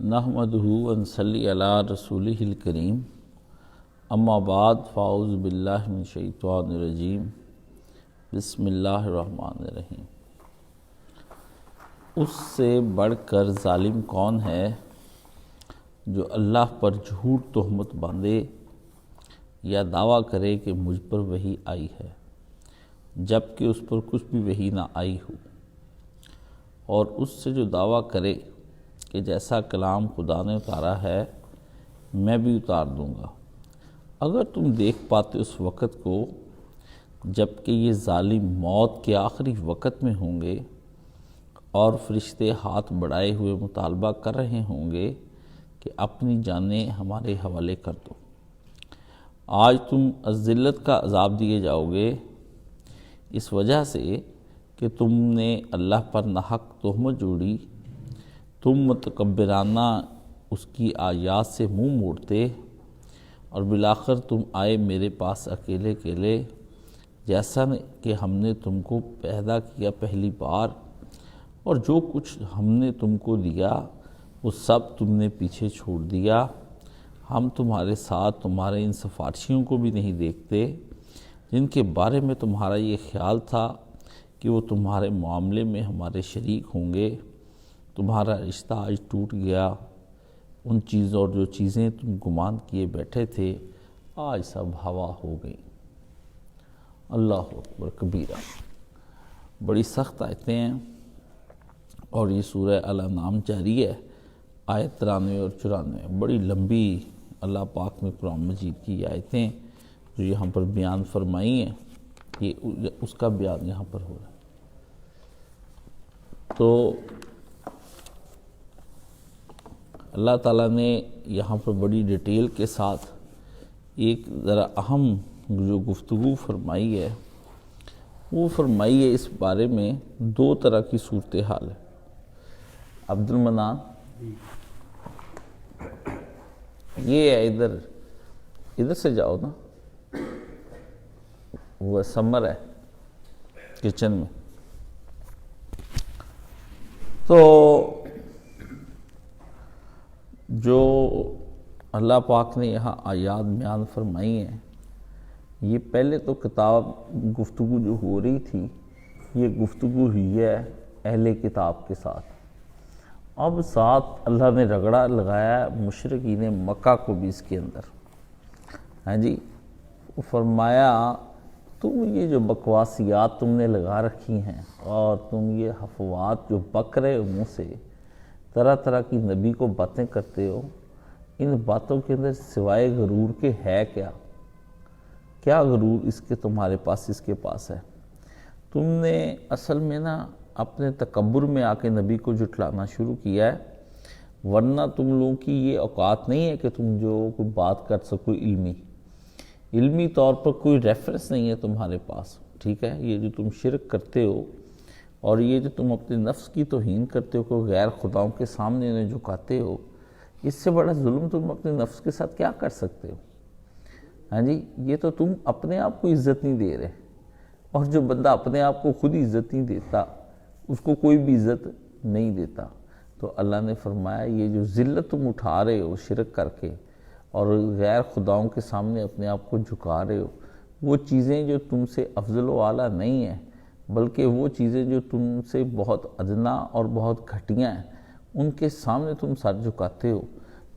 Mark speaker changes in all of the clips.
Speaker 1: نحمدہ ونصلی علی رسولہ الکریم اما بعد فاعوذ باللہ من الشیطان الرجیم بسم اللہ الرحمن الرحیم۔ اس سے بڑھ کر ظالم کون ہے جو اللہ پر جھوٹ تہمت باندھے یا دعویٰ کرے کہ مجھ پر وحی آئی ہے جبکہ اس پر کچھ بھی وحی نہ آئی ہو، اور اس سے جو دعویٰ کرے کہ جیسا کلام خدا نے اتارا ہے میں بھی اتار دوں گا۔ اگر تم دیکھ پاتے اس وقت کو جب کہ یہ ظالم موت کے آخری وقت میں ہوں گے اور فرشتے ہاتھ بڑھائے ہوئے مطالبہ کر رہے ہوں گے کہ اپنی جانیں ہمارے حوالے کر دو، آج تم ذلت کا عذاب دیے جاؤ گے اس وجہ سے کہ تم نے اللہ پر ناحق تہمت جوڑی، تم متکبرانہ اس کی آیات سے منہ موڑتے اور بالآخر تم آئے میرے پاس اکیلے اکیلے، جیسا کہ ہم نے تم کو پیدا کیا پہلی بار، اور جو کچھ ہم نے تم کو دیا وہ سب تم نے پیچھے چھوڑ دیا۔ ہم تمہارے ساتھ تمہارے ان سفارشیوں کو بھی نہیں دیکھتے جن کے بارے میں تمہارا یہ خیال تھا کہ وہ تمہارے معاملے میں ہمارے شریک ہوں گے۔ تمہارا رشتہ آج ٹوٹ گیا، ان چیزوں اور جو چیزیں تم گمان کیے بیٹھے تھے آج سب ہوا ہو گئی۔ اللہ اکبر کبیرہ۔ بڑی سخت آیتیں ہیں اور یہ سورہ الانعام جاری ہے، آیت 93 اور 94، بڑی لمبی اللہ پاک میں قرآن مجید کی آیتیں جو یہاں پر بیان فرمائی ہیں، یہ اس کا بیان یہاں پر ہو رہا ہے۔ تو اللہ تعالیٰ نے یہاں پر بڑی ڈیٹیل کے ساتھ ایک ذرا اہم جو گفتگو فرمائی ہے وہ فرمائی ہے اس بارے میں دو طرح کی صورتحال ہے۔ عبد المنان یہ ہے، ادھر سے جاؤ نا، وہ سمر ہے کچن میں۔ تو جو اللہ پاک نے یہاں آیات بیان فرمائی ہیں، یہ پہلے تو کتاب گفتگو جو ہو رہی تھی یہ گفتگو ہوئی ہے اہل کتاب کے ساتھ، اب ساتھ اللہ نے رگڑا لگایا مشرکین مکہ کو بھی اس کے اندر۔ ہاں جی، فرمایا تم یہ جو بکواسیات تم نے لگا رکھی ہیں اور تم یہ حفوات جو بک رہے ہو منہ سے، طرح طرح کی نبی کو باتیں کرتے ہو، ان باتوں کے اندر سوائے غرور کے ہے کیا غرور اس کے تمہارے پاس اس کے پاس ہے؟ تم نے اصل میں نا اپنے تکبر میں آ کے نبی کو جھٹلانا شروع کیا ہے، ورنہ تم لوگوں کی یہ اوقات نہیں ہے کہ تم جو کوئی بات کر سکو علمی طور پر کوئی ریفرنس نہیں ہے تمہارے پاس، ٹھیک ہے؟ یہ جو تم شرک کرتے ہو اور یہ جو تم اپنے نفس کی توہین کرتے ہو کہ غیر خداؤں کے سامنے انہیں جھکاتے ہو، اس سے بڑا ظلم تم اپنے نفس کے ساتھ کیا کر سکتے ہو؟ ہاں جی، یہ تو تم اپنے آپ کو عزت نہیں دے رہے، اور جو بندہ اپنے آپ کو خود عزت نہیں دیتا اس کو کوئی بھی عزت نہیں دیتا۔ تو اللہ نے فرمایا یہ جو ذلت تم اٹھا رہے ہو شرک کر کے اور غیر خداؤں کے سامنے اپنے آپ کو جھکا رہے ہو، وہ چیزیں جو تم سے افضل و اعلیٰ نہیں ہیں بلکہ وہ چیزیں جو تم سے بہت ادنا اور بہت گھٹیا ہیں ان کے سامنے تم سر جھکاتے ہو۔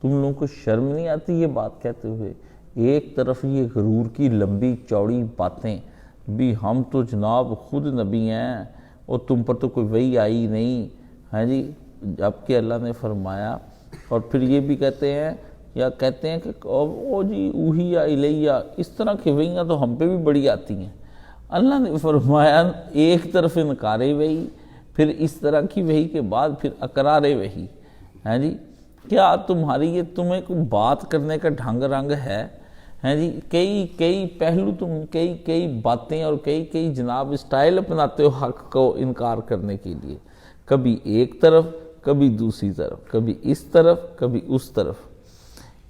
Speaker 1: تم لوگوں کو شرم نہیں آتی یہ بات کہتے ہوئے؟ ایک طرف یہ غرور کی لمبی چوڑی باتیں بھی، ہم تو جناب خود نبی ہیں اور تم پر تو کوئی وحی آئی نہیں، ہاں جی، جبکہ اللہ نے فرمایا، اور پھر یہ بھی کہتے ہیں کہ او جی اوحی الیہ، اس طرح کی وحیاں تو ہم پہ بھی بڑی آتی ہیں۔ اللہ نے فرمایا ایک طرف انکار وحی، پھر اس طرح کی وحی کے بعد پھر اقرار وحی۔ ہاں جی، کیا تمہیں کوئی بات کرنے کا ڈھنگ رنگ ہے؟ ہاں جی، کئی پہلو تم کئی باتیں اور کئی جناب اسٹائل اپناتے ہو حق کو انکار کرنے کے لیے، کبھی ایک طرف کبھی دوسری طرف، کبھی اس طرف کبھی اس طرف۔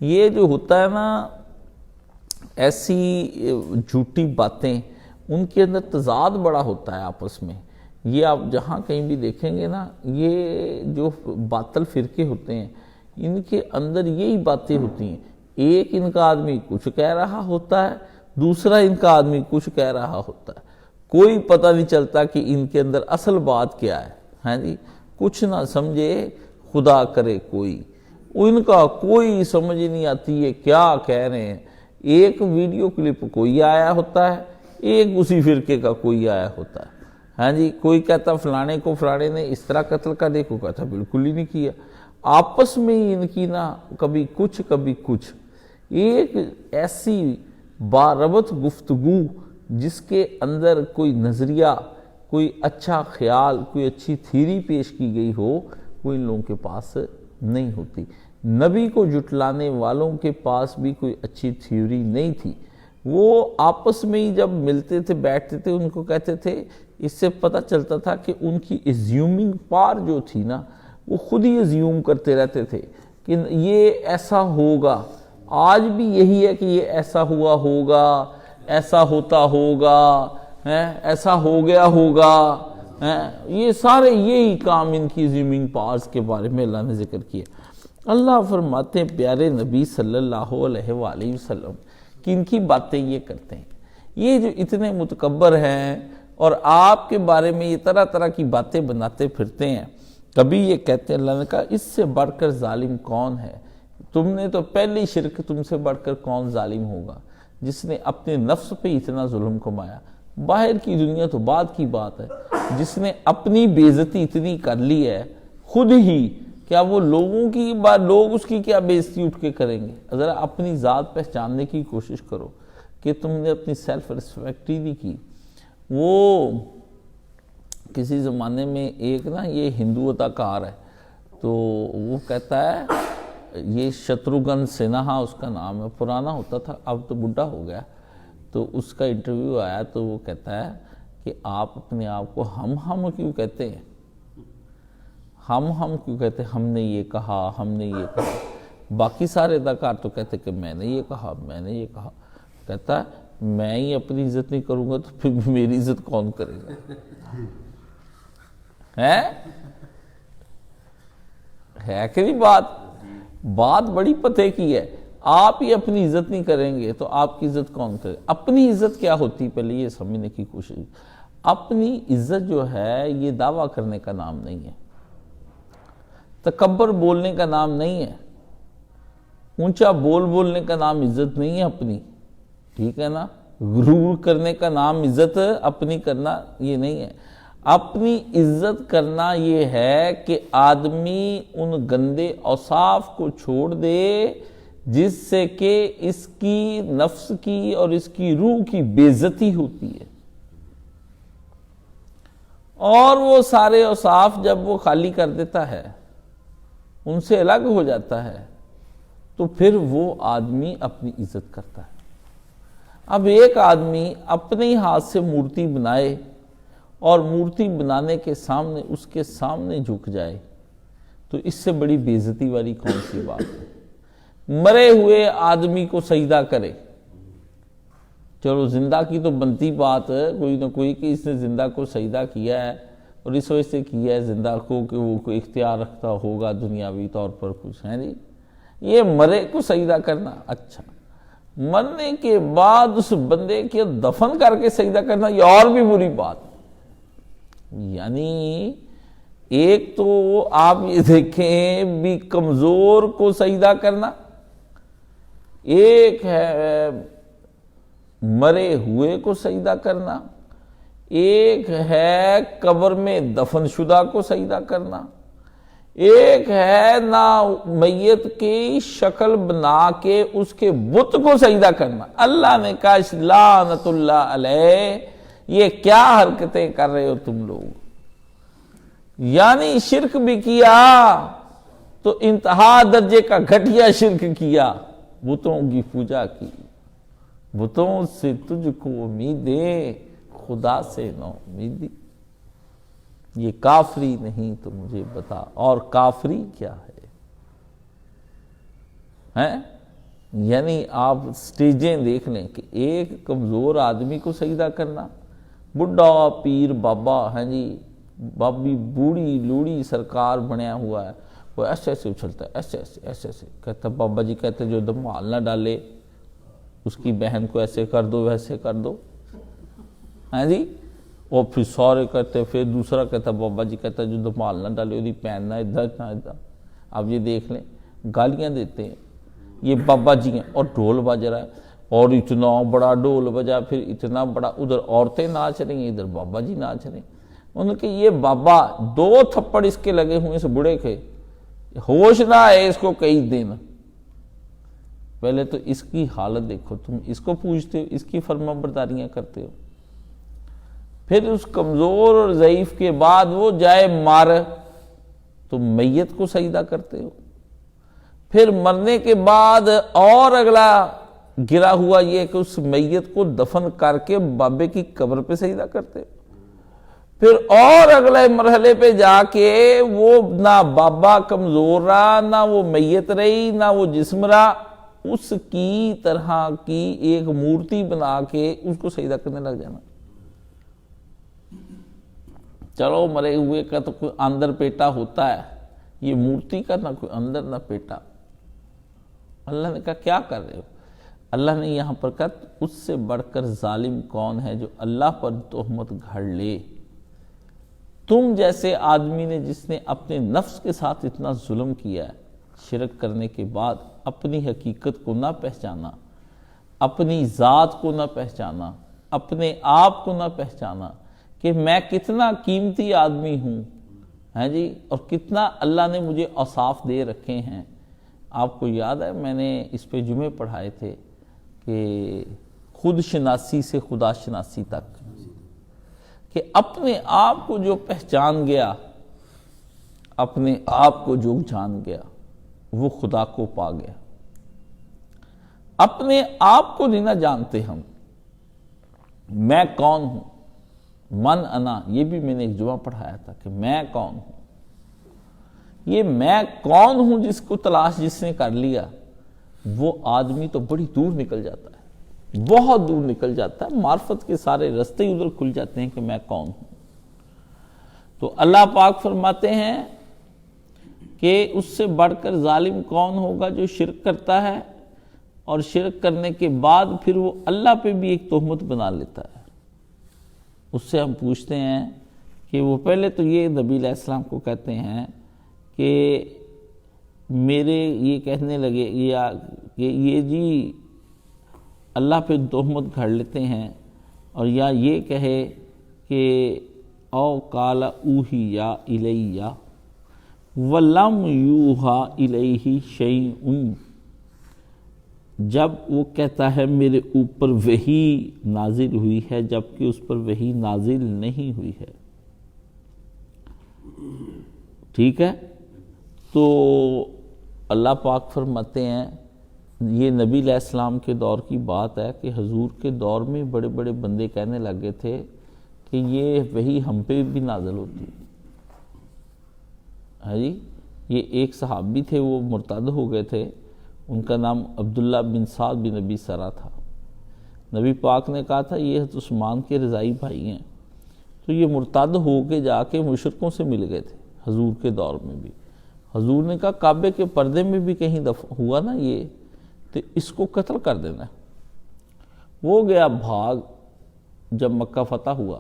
Speaker 1: یہ جو ہوتا ہے نا ایسی جھوٹی باتیں، ان کے اندر تضاد بڑا ہوتا ہے آپس میں۔ یہ آپ جہاں کہیں بھی دیکھیں گے نا، یہ جو باطل فرقے ہوتے ہیں ان کے اندر یہی باتیں ہوتی ہیں، ایک ان کا آدمی کچھ کہہ رہا ہوتا ہے، دوسرا ان کا آدمی کچھ کہہ رہا ہوتا ہے، کوئی پتہ نہیں چلتا کہ ان کے اندر اصل بات کیا ہے، ہاں جی، کچھ نہ سمجھے خدا کرے کوئی، ان کا کوئی سمجھ نہیں آتی ہے کیا کہہ رہے ہیں۔ ایک ویڈیو کلپ کوئی آیا ہوتا ہے، ایک اسی فرقے کا کوئی آیا ہوتا ہے، ہاں جی، کوئی کہتا فلانے کو فلانے نے اس طرح قتل کر دے، کوئی کہتا بالکل ہی نہیں کیا، آپس میں ہی ان کی نا کبھی کچھ کبھی کچھ، ایک ایسی باربط گفتگو جس کے اندر کوئی نظریہ، کوئی اچھا خیال، کوئی اچھی تھیوری پیش کی گئی ہو، وہ ان لوگوں کے پاس نہیں ہوتی۔ نبی کو جھٹلانے والوں کے پاس بھی کوئی اچھی تھیوری نہیں تھی، وہ آپس میں ہی جب ملتے تھے بیٹھتے تھے ان کو کہتے تھے، اس سے پتہ چلتا تھا کہ ان کی ایزیومنگ پار جو تھی نا، وہ خود ہی ایزیوم کرتے رہتے تھے کہ یہ ایسا ہوگا، آج بھی یہی ہے کہ یہ ایسا ہوا ہوگا، ایسا ہوتا ہوگا، ایسا ہو گیا ہوگا، یہ سارے یہی کام ان کی ایزیومنگ پارز کے بارے میں اللہ نے ذکر کیا۔ اللہ فرماتے ہیں پیارے نبی صلی اللہ علیہ وآلہ وسلم کہ ان کی باتیں یہ کرتے ہیں، یہ جو اتنے متکبر ہیں اور آپ کے بارے میں یہ طرح طرح کی باتیں بناتے پھرتے ہیں، کبھی یہ کہتے ہیں، اللہ نے کہا اس سے بڑھ کر ظالم کون ہے، تم نے تو پہلی شرک، تم سے بڑھ کر کون ظالم ہوگا جس نے اپنے نفس پہ اتنا ظلم کمایا، باہر کی دنیا تو بعد کی بات ہے، جس نے اپنی بے عزتی اتنی کر لی ہے خود ہی، کیا وہ لوگوں کی بات، لوگ اس کی کیا بے عزتی اٹھ کے کریں گے؟ ذرا اپنی ذات پہچاننے کی کوشش کرو کہ تم نے اپنی سیلف ریسپیکٹ ہی نہیں کی۔ وہ کسی زمانے میں ایک نا یہ ہندو اداکار ہے، تو وہ کہتا ہے، یہ شتروگھن سنہا اس کا نام ہے، پرانا ہوتا تھا اب تو بڈھا ہو گیا، تو اس کا انٹرویو آیا تو وہ کہتا ہے کہ آپ اپنے آپ کو ہم کیوں کہتے ہیں، ہم کیوں کہتے ہیں، ہم نے یہ کہا، ہم نے یہ کہا، باقی سارے اداکار تو کہتے کہ میں نے یہ کہا، میں نے یہ کہا، کہتا ہے میں ہی اپنی عزت نہیں کروں گا تو پھر میری عزت کون کرے گا؟ ہے کہ نہیں بات بڑی پتے کی ہے، آپ ہی اپنی عزت نہیں کریں گے تو آپ کی عزت کون کرے؟ اپنی عزت کیا ہوتی پہلے یہ سمجھنے کی کوشش۔ اپنی عزت جو ہے یہ دعویٰ کرنے کا نام نہیں ہے، تکبر بولنے کا نام نہیں ہے، اونچا بولنے کا نام عزت نہیں ہے اپنی، ٹھیک ہے نا، غرور کرنے کا نام عزت اپنی کرنا یہ نہیں ہے۔ اپنی عزت کرنا یہ ہے کہ آدمی ان گندے اوصاف کو چھوڑ دے جس سے کہ اس کی نفس کی اور اس کی روح کی بے عزتی ہوتی ہے، اور وہ سارے اوصاف جب وہ خالی کر دیتا ہے، ان سے الگ ہو جاتا ہے، تو پھر وہ آدمی اپنی عزت کرتا ہے۔ اب ایک آدمی اپنے ہی ہاتھ سے مورتی بنائے اور مورتی بنانے کے سامنے اس کے سامنے جھک جائے، تو اس سے بڑی بے عزتی والی کون سی بات ہے؟ مرے ہوئے آدمی کو سجدہ کرے، چلو زندہ کی تو بنتی بات ہے کوئی نہ کوئی کہ اس نے زندہ کو سجدہ کیا ہے، اور اس وجہ سے کیا ہے زندہ کو کہ وہ کوئی اختیار رکھتا ہوگا دنیاوی طور پر کچھ، ہے جی، یہ مرے کو سجدہ کرنا، اچھا مرنے کے بعد اس بندے کے دفن کر کے سجدہ کرنا یہ اور بھی بری بات۔ یعنی ایک تو آپ یہ دیکھیں بھی کمزور کو سجدہ کرنا، ایک ہے مرے ہوئے کو سجدہ کرنا، ایک ہے قبر میں دفن شدہ کو سجدہ کرنا، ایک ہے نا میت کی شکل بنا کے اس کے بت کو سجدہ کرنا۔ اللہ نے کہا لعنت اللہ علیہ، یہ کیا حرکتیں کر رہے ہو تم لوگ؟ یعنی شرک بھی کیا تو انتہا درجے کا گھٹیا شرک کیا، بتوں کی پوجا کی، بتوں سے تجھ کو امیدیں، خدا سے نو امیدی، یہ کافری نہیں تو مجھے بتا، اور کافری کیا ہے؟ یعنی آپ سٹیجیں دیکھ لیں کہ ایک کمزور آدمی کو سجدہ کرنا، بڈھا پیر بابا ہیں جی، بابی بوڑھی لوڑی سرکار بنیا ہوا ہے، وہ ایسے ایسے اچھلتا ہے، ایسے ایسے ایسے ایسے. کہتا بابا جی کہتے جو دمال نہ ڈالے اس کی بہن کو ایسے کر دو ویسے کر دو. ہاں جی. اور پھر سورے کہتے، پھر دوسرا کہتا بابا جی کہتا جو دمال نہ ڈالے وہ پین نہ ادھر نہ ادھر. اب یہ دیکھ لیں، گالیاں دیتے ہیں یہ بابا جی ہیں، اور ڈھول بج رہا ہے، اور اتنا بڑا ڈھول بجا، پھر اتنا بڑا، ادھر عورتیں ناچ رہی ہیں ادھر بابا جی ناچ رہے ہیں. انہوں نے کہ یہ بابا 2 تھپڑ اس کے لگے ہوئے اس بڑے کے، ہوش نہ ہے اس کو کئی دن. پہلے تو اس کی حالت دیکھو، تم اس کو پوچھتے ہو، اس کی فرما برداریاں کرتے ہو. پھر اس کمزور اور ضعیف کے بعد وہ جائے مار، تم میت کو سجدہ کرتے ہو. پھر مرنے کے بعد اور اگلا گرا ہوا یہ کہ اس میت کو دفن کر کے بابے کی قبر پہ سجدہ کرتے ہو. پھر اور اگلے مرحلے پہ جا کے وہ نہ بابا کمزور رہا، نہ وہ میت رہی، نہ وہ جسم رہا، اس کی طرح کی ایک مورتی بنا کے اس کو سجدہ کرنے لگ جانا. چلو مرے ہوئے کا تو کوئی اندر پیٹا ہوتا ہے، یہ مورتی کا نہ کوئی اندر نہ پیٹا. اللہ نے کہا کیا کر رہے ہو؟ اللہ نے یہاں پر کہا اس سے بڑھ کر ظالم کون ہے جو اللہ پر تہمت گھڑ لے. تم جیسے آدمی نے جس نے اپنے نفس کے ساتھ اتنا ظلم کیا ہے، شرک کرنے کے بعد اپنی حقیقت کو نہ پہچانا، اپنی ذات کو نہ پہچانا، اپنے آپ کو نہ پہچانا کہ میں کتنا قیمتی آدمی ہوں، ہیں جی، اور کتنا اللہ نے مجھے اوصاف دے رکھے ہیں. آپ کو یاد ہے میں نے اس پہ جمعے پڑھائے تھے کہ خود شناسی سے خدا شناسی تک، کہ اپنے آپ کو جو پہچان گیا، اپنے آپ کو جو جان گیا وہ خدا کو پا گیا. اپنے آپ کو نہیں نہ جانتے ہم، میں کون ہوں، من انا، یہ بھی میں نے ایک جمعہ پڑھایا تھا کہ میں کون ہوں. یہ میں کون ہوں جس کو تلاش جس نے کر لیا، وہ آدمی تو بڑی دور نکل جاتا ہے، بہت دور نکل جاتا ہے، معرفت کے سارے رستے ادھر کھل جاتے ہیں کہ میں کون ہوں. تو اللہ پاک فرماتے ہیں کہ اس سے بڑھ کر ظالم کون ہوگا جو شرک کرتا ہے، اور شرک کرنے کے بعد پھر وہ اللہ پہ بھی ایک تہمت بنا لیتا ہے. اس سے ہم پوچھتے ہیں کہ وہ پہلے تو یہ نبی علیہ السلام کو کہتے ہیں کہ میرے یہ کہنے لگے کہ یہ جی اللہ پہ تہمت گھڑ لیتے ہیں، اور یا یہ کہے کہ او قال اوحی الیہ ولم یوحا الیہ شیء، جب وہ کہتا ہے میرے اوپر وحی نازل ہوئی ہے جبکہ اس پر وحی نازل نہیں ہوئی ہے. ٹھیک ہے، تو اللہ پاک فرماتے ہیں یہ نبی علیہ السلام کے دور کی بات ہے کہ حضور کے دور میں بڑے بڑے بندے کہنے لگے تھے کہ یہ وحی ہم پہ بھی نازل ہوتی ہے. جی، یہ ایک صحابی تھے، وہ مرتد ہو گئے تھے، ان کا نام عبداللہ بن سعد بن ابی سرا تھا. نبی پاک نے کہا تھا یہ حضرت عثمان کے رضائی بھائی ہیں. تو یہ مرتد ہو کے جا کے مشرکوں سے مل گئے تھے حضور کے دور میں بھی. حضور نے کہا کعبے کے پردے میں بھی کہیں ہوا نا یہ، تو اس کو قتل کر دینا. وہ گیا بھاگ، جب مکہ فتح ہوا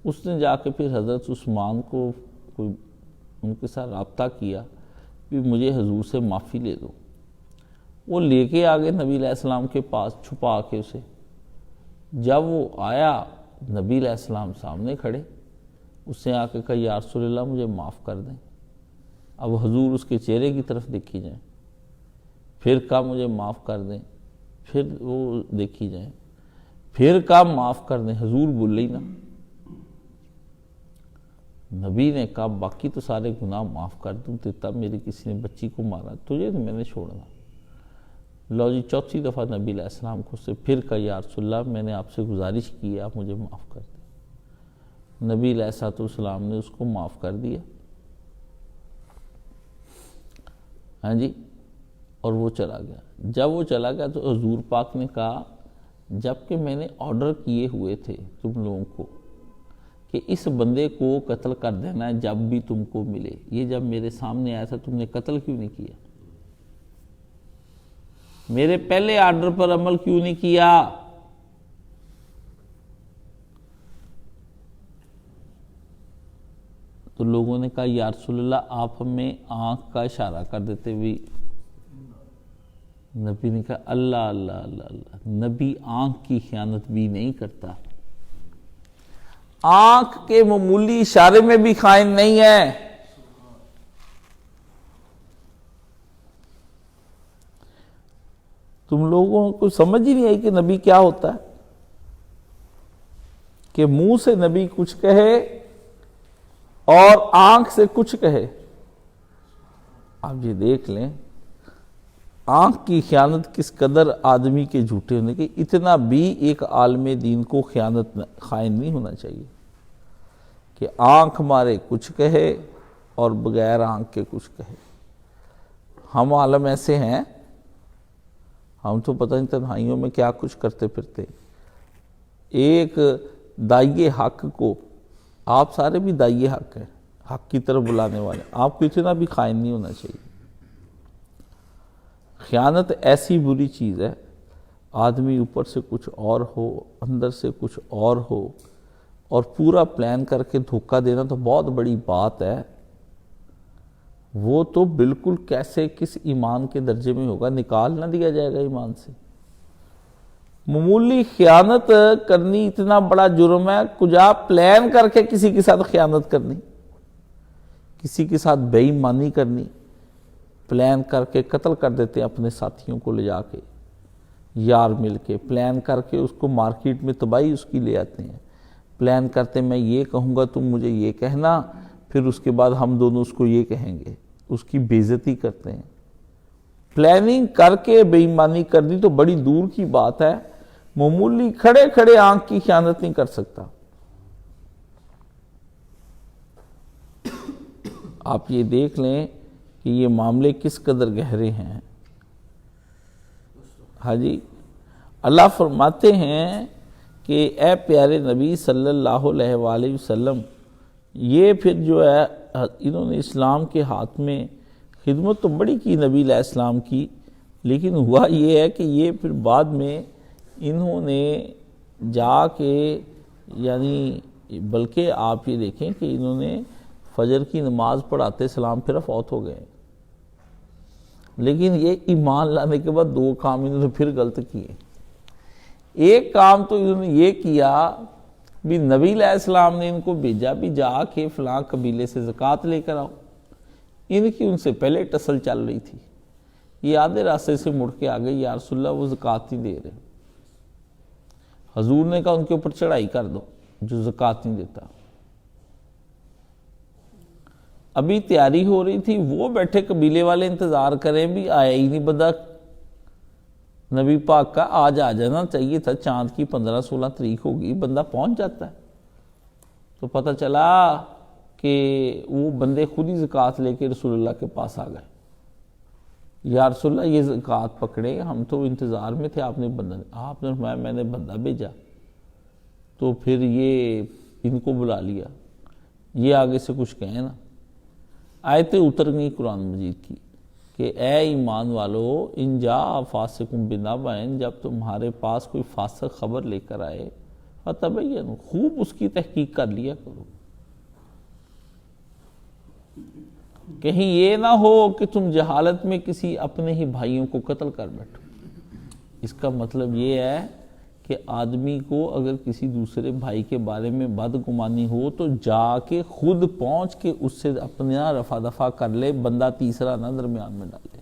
Speaker 1: اس نے جا کے پھر حضرت عثمان کو کوئی ان کے ساتھ رابطہ کیا کہ مجھے حضور سے معافی لے دو. وہ لے کے آگے نبی علیہ السلام کے پاس چھپا کے اسے. جب وہ آیا نبی علیہ السلام سامنے کھڑے، اس نے آ کے کہا یا رسول اللہ مجھے معاف کر دیں. اب حضور اس کے چہرے کی طرف دیکھی جائیں، پھر کہا مجھے معاف کر دیں، پھر وہ دیکھی جائیں، پھر کہا معاف کر دیں. حضور بولے ہی نا. نبی نے کہا باقی تو سارے گناہ معاف کر دوں، تب میری کسی نے بچی کو مارا، تجھے تو میں نے چھوڑنا. لو جی چوتھی دفعہ نبی علیہ السلام کو سے پھر کہا یا رسول اللہ میں نے آپ سے گزارش کی ہے آپ مجھے معاف کر دیں. نبی علیہ السلام نے اس کو معاف کر دیا. ہاں جی، اور وہ چلا گیا. جب وہ چلا گیا تو حضور پاک نے کہا جب کہ میں نے آرڈر کیے ہوئے تھے تم لوگوں کو کہ اس بندے کو قتل کر دینا ہے جب بھی تم کو ملے. یہ جب میرے سامنے آیا تھا تم نے قتل کیوں نہیں کیا؟ میرے پہلے آرڈر پر عمل کیوں نہیں کیا؟ تو لوگوں نے کہا یا رسول اللہ آپ ہمیں آنکھ کا اشارہ کر دیتے بھی. نبی نے کہا اللہ اللہ اللہ اللہ، نبی آنکھ کی خیانت بھی نہیں کرتا، آنکھ کے معمولی اشارے میں بھی خائن نہیں ہے. تم لوگوں کو سمجھ ہی نہیں آئی کہ نبی کیا ہوتا ہے، کہ منہ سے نبی کچھ کہے اور آنکھ سے کچھ کہے. آپ یہ دیکھ لیں آنکھ کی خیانت کس قدر آدمی کے جھوٹے ہونے کی. اتنا بھی ایک عالم دین کو خائن نہیں ہونا چاہیے کہ آنکھ مارے کچھ کہے اور بغیر آنکھ کے کچھ کہے. ہم عالم ایسے ہیں، ہم تو پتہ نہیں تنہائیوں میں کیا کچھ کرتے پھرتے. ایک داعی حق کو، آپ سارے بھی داعی حق ہیں، حق کی طرف بلانے والے، آپ کو اتنا بھی خائن نہیں ہونا چاہیے. خیانت ایسی بری چیز ہے، آدمی اوپر سے کچھ اور ہو اندر سے کچھ اور ہو، اور پورا پلان کر کے دھوکہ دینا تو بہت بڑی بات ہے. وہ تو بالکل کیسے کس ایمان کے درجے میں ہوگا، نکال نہ دیا جائے گا ایمان سے. معمولی خیانت کرنی اتنا بڑا جرم ہے، کجا پلان کر کے کسی کے ساتھ خیانت کرنی، کسی کے ساتھ بے ایمانی کرنی. پلان کر کے قتل کر دیتے ہیں اپنے ساتھیوں کو لے جا کے، یار مل کے پلان کر کے اس کو مارکیٹ میں تباہی اس کی لے آتے ہیں. پلان کرتے میں یہ کہوں گا تم مجھے یہ کہنا، پھر اس کے بعد ہم دونوں اس کو یہ کہیں گے، اس کی بے عزتی کرتے ہیں. پلاننگ کر کے بے ایمانی کرنی تو بڑی دور کی بات ہے، معمولی کھڑے کھڑے آنکھ کی خیانت نہیں کر سکتا. آپ یہ دیکھ لیں کہ یہ معاملے کس قدر گہرے ہیں. ہاں جی، اللہ فرماتے ہیں کہ اے پیارے نبی صلی اللہ علیہ وآلہ وسلم، یہ پھر جو ہے انہوں نے اسلام کے ہاتھ میں خدمت تو بڑی کی نبی علیہ السلام کی، لیکن ہوا یہ ہے کہ یہ پھر بعد میں انہوں نے جا کے یعنی بلکہ آپ یہ دیکھیں کہ انہوں نے فجر کی نماز پڑھاتے سلام پھر فوت ہو گئے. لیکن یہ ایمان لانے کے بعد دو کام انہوں نے پھر غلط کیے. ایک کام تو انہوں نے یہ کیا بھی نبی علیہ السلام نے ان کو بھیجا بھی جا کے فلاں قبیلے سے زکوٰۃ لے کر آؤ. ان کی ان سے پہلے ٹسل چل رہی تھی، یہ آدھے راستے سے مڑ کے آ گئے یا رسول اللہ وہ زکوٰۃ نہیں دے رہے. حضور نے کہا ان کے اوپر چڑھائی کر دو جو زکوٰۃ نہیں دیتا. ابھی تیاری ہو رہی تھی، وہ بیٹھے قبیلے والے انتظار کریں بھی آیا ہی نہیں بندہ. نبی پاک کا آج آ جانا چاہیے تھا، چاند کی 15-16 تاریخ ہوگی، بندہ پہنچ جاتا ہے. تو پتہ چلا کہ وہ بندے خود ہی زکوٰۃ لے کے رسول اللہ کے پاس آ گئے. یا رسول اللہ یہ زکوٰۃ پکڑے، ہم تو انتظار میں تھے، آپ نے فرمایا میں نے بندہ بھیجا. تو پھر یہ ان کو بلا لیا، یہ آگے سے کچھ کہیں نا. آیتیں اتر گئی قرآن مجید کی کہ اے ایمان والو ان جاء فاسق بنبأ، جب تمہارے پاس کوئی فاسق خبر لے کر آئے فتبینوا، خوب اس کی تحقیق کر لیا کرو. کہیں یہ نہ ہو کہ تم جہالت میں کسی اپنے ہی بھائیوں کو قتل کر بیٹھو. اس کا مطلب یہ ہے کہ آدمی کو اگر کسی دوسرے بھائی کے بارے میں بدگمانی ہو تو جا کے خود پہنچ کے اس سے اپنا رفع دفع کر لے، بندہ تیسرا نہ درمیان میں ڈالے.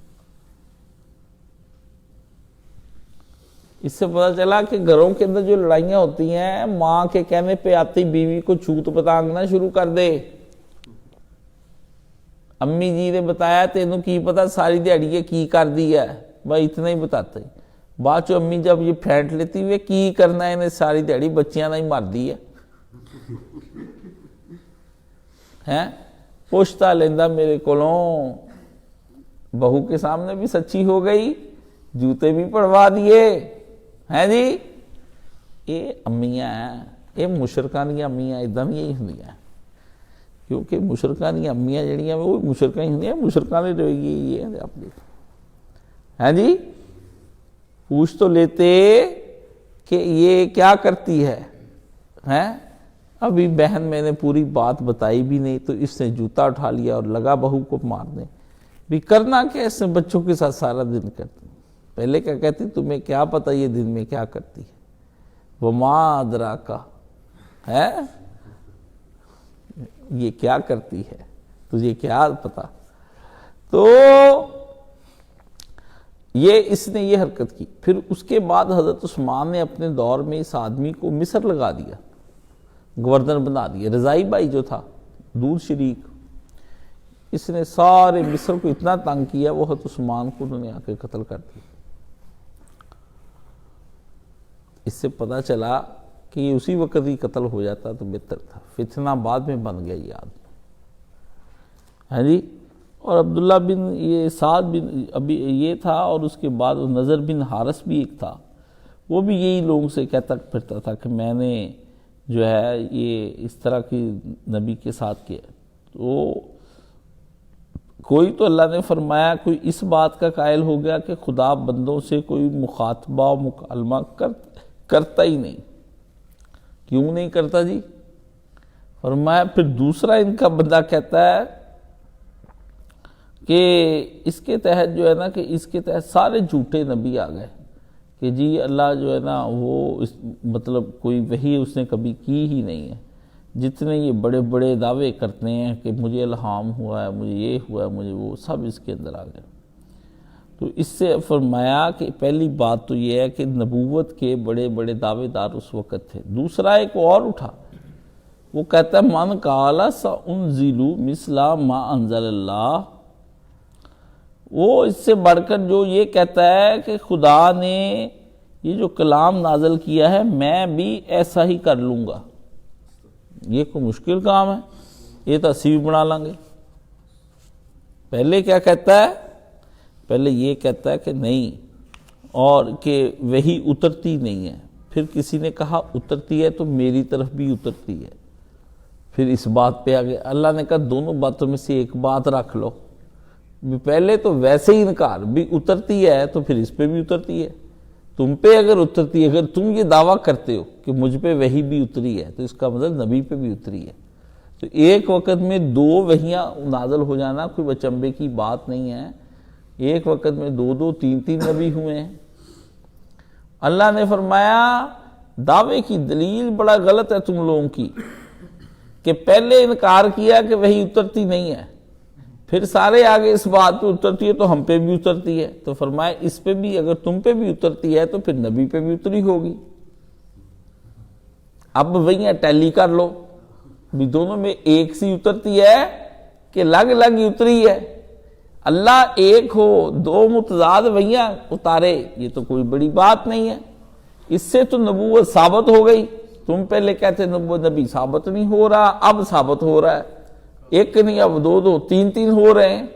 Speaker 1: اس سے پتہ چلا کہ گھروں کے اندر جو لڑائیاں ہوتی ہیں ماں کے کہنے پہ آتی بیوی کو چھوت پتانگنا شروع کر دے. امی جی نے بتایا تینوں کی پتا ساری دیہڑی کی کر دی ہے، بھائی اتنا ہی بتاتے. بعد چو امی جب یہ پھینٹ لیتی ہوئے کی کرنا ہے انہیں ساری دیہڑی بچیاں نہ ہی مار دی ہے. پوچھتا لیندہ میرے کولوں، بہو کے سامنے بھی سچی ہو گئی، جوتے بھی پڑھوا دیے ہیں جی. یہ امیاں ہیں، یہ مشرکاں دیاں امیاں ادھاں دیاں ہی ہوندیاں، کیونکہ مشرکاں دیاں امیاں جڑیاں وہ مشرکاں ہی ہوندیاں، مشرکاں دے رویے یہ ہے آپ دیکھو. ہاں جی، پوچھ تو لیتے کہ یہ کیا کرتی ہے، ہیں ابھی بہن میں نے پوری بات بتائی بھی نہیں تو اس نے جوتا اٹھا لیا اور لگا بہو کو مارنے. بھی کرنا کیا اس نے بچوں کے ساتھ سارا دن کرتی. پہلے کیا کہتی تمہیں کیا پتہ یہ دن میں کیا کرتی ہے، وما ادراکا، ہے یہ کیا کرتی ہے تجھے کیا پتہ. تو یہ اس نے یہ حرکت کی. پھر اس کے بعد حضرت عثمان نے اپنے دور میں اس آدمی کو مصر لگا دیا، گورنر بنا دیا. رضائی بھائی جو تھا دور شریک، اس نے سارے مصر کو اتنا تنگ کیا، وہ حضرت عثمان کو انہوں نے آ کے قتل کر دیا. اس سے پتہ چلا کہ یہ اسی وقت ہی قتل ہو جاتا تو بہتر تھا، فتنہ بعد میں بن گیا یہ آدمی. ہاں جی، اور عبداللہ بن یہ سعد بن ابھی یہ تھا، اور اس کے بعد نظر بن حارث بھی ایک تھا، وہ بھی یہی لوگوں سے کہتا پھرتا تھا کہ میں نے جو ہے یہ اس طرح کی نبی کے ساتھ کیا. تو کوئی تو اللہ نے فرمایا کوئی اس بات کا قائل ہو گیا کہ خدا بندوں سے کوئی مخاطبہ و مکالمہ کرتا ہی نہیں. کیوں نہیں کرتا جی؟ فرمایا پھر دوسرا ان کا بندہ کہتا ہے کہ اس کے تحت جو ہے نا کہ اس کے تحت سارے جھوٹے نبی آ گئے کہ جی اللہ جو ہے نا وہ مطلب کوئی وحی اس نے کبھی کی ہی نہیں ہے. جتنے یہ بڑے بڑے دعوے کرتے ہیں کہ مجھے الہام ہوا ہے، مجھے یہ ہوا ہے، مجھے وہ، سب اس کے اندر آ گئے. تو اس سے فرمایا کہ پہلی بات تو یہ ہے کہ نبوت کے بڑے بڑے دعوے دار اس وقت تھے. دوسرا ایک اور اٹھا، وہ کہتا ہے من قال سأنزل مثل ما انزل اللہ. وہ اس سے بڑھ کر جو یہ کہتا ہے کہ خدا نے یہ جو کلام نازل کیا ہے میں بھی ایسا ہی کر لوں گا. یہ کوئی مشکل کام ہے، یہ تو اسی بھی بنا لیں گے. پہلے کیا کہتا ہے؟ پہلے یہ کہتا ہے کہ نہیں، اور کہ وہی اترتی نہیں ہے. پھر کسی نے کہا اترتی ہے تو میری طرف بھی اترتی ہے. پھر اس بات پہ آگے اللہ نے کہا دونوں باتوں میں سے ایک بات رکھ لو. پہلے تو ویسے ہی انکار، بھی اترتی ہے تو پھر اس پہ بھی اترتی ہے. تم پہ اگر اترتی ہے، اگر تم یہ دعویٰ کرتے ہو کہ مجھ پہ وحی بھی اتری ہے تو اس کا مطلب نبی پہ بھی اتری ہے. تو ایک وقت میں دو وحیاں نازل ہو جانا کوئی بچمبے کی بات نہیں ہے. ایک وقت میں دو تین نبی ہوئے ہیں. اللہ نے فرمایا دعوے کی دلیل بڑا غلط ہے تم لوگوں کی کہ پہلے انکار کیا کہ وحی اترتی نہیں ہے، پھر سارے آگے اس بات پہ اترتی ہے تو ہم پہ بھی اترتی ہے. تو فرمایا اس پہ بھی اگر تم پہ بھی اترتی ہے تو پھر نبی پہ بھی اتری ہوگی. اب وہی ٹیلی کر لو بھی دونوں میں ایک سی اترتی ہے کہ لگ لگ اتری ہے. اللہ ایک ہو دو متضاد وہیاں اتارے یہ تو کوئی بڑی بات نہیں ہے. اس سے تو نبوت ثابت ہو گئی. تم پہلے کہتے نبی ثابت نہیں ہو رہا، اب ثابت ہو رہا ہے. ایک نہیں اب دو تین ہو رہے ہیں.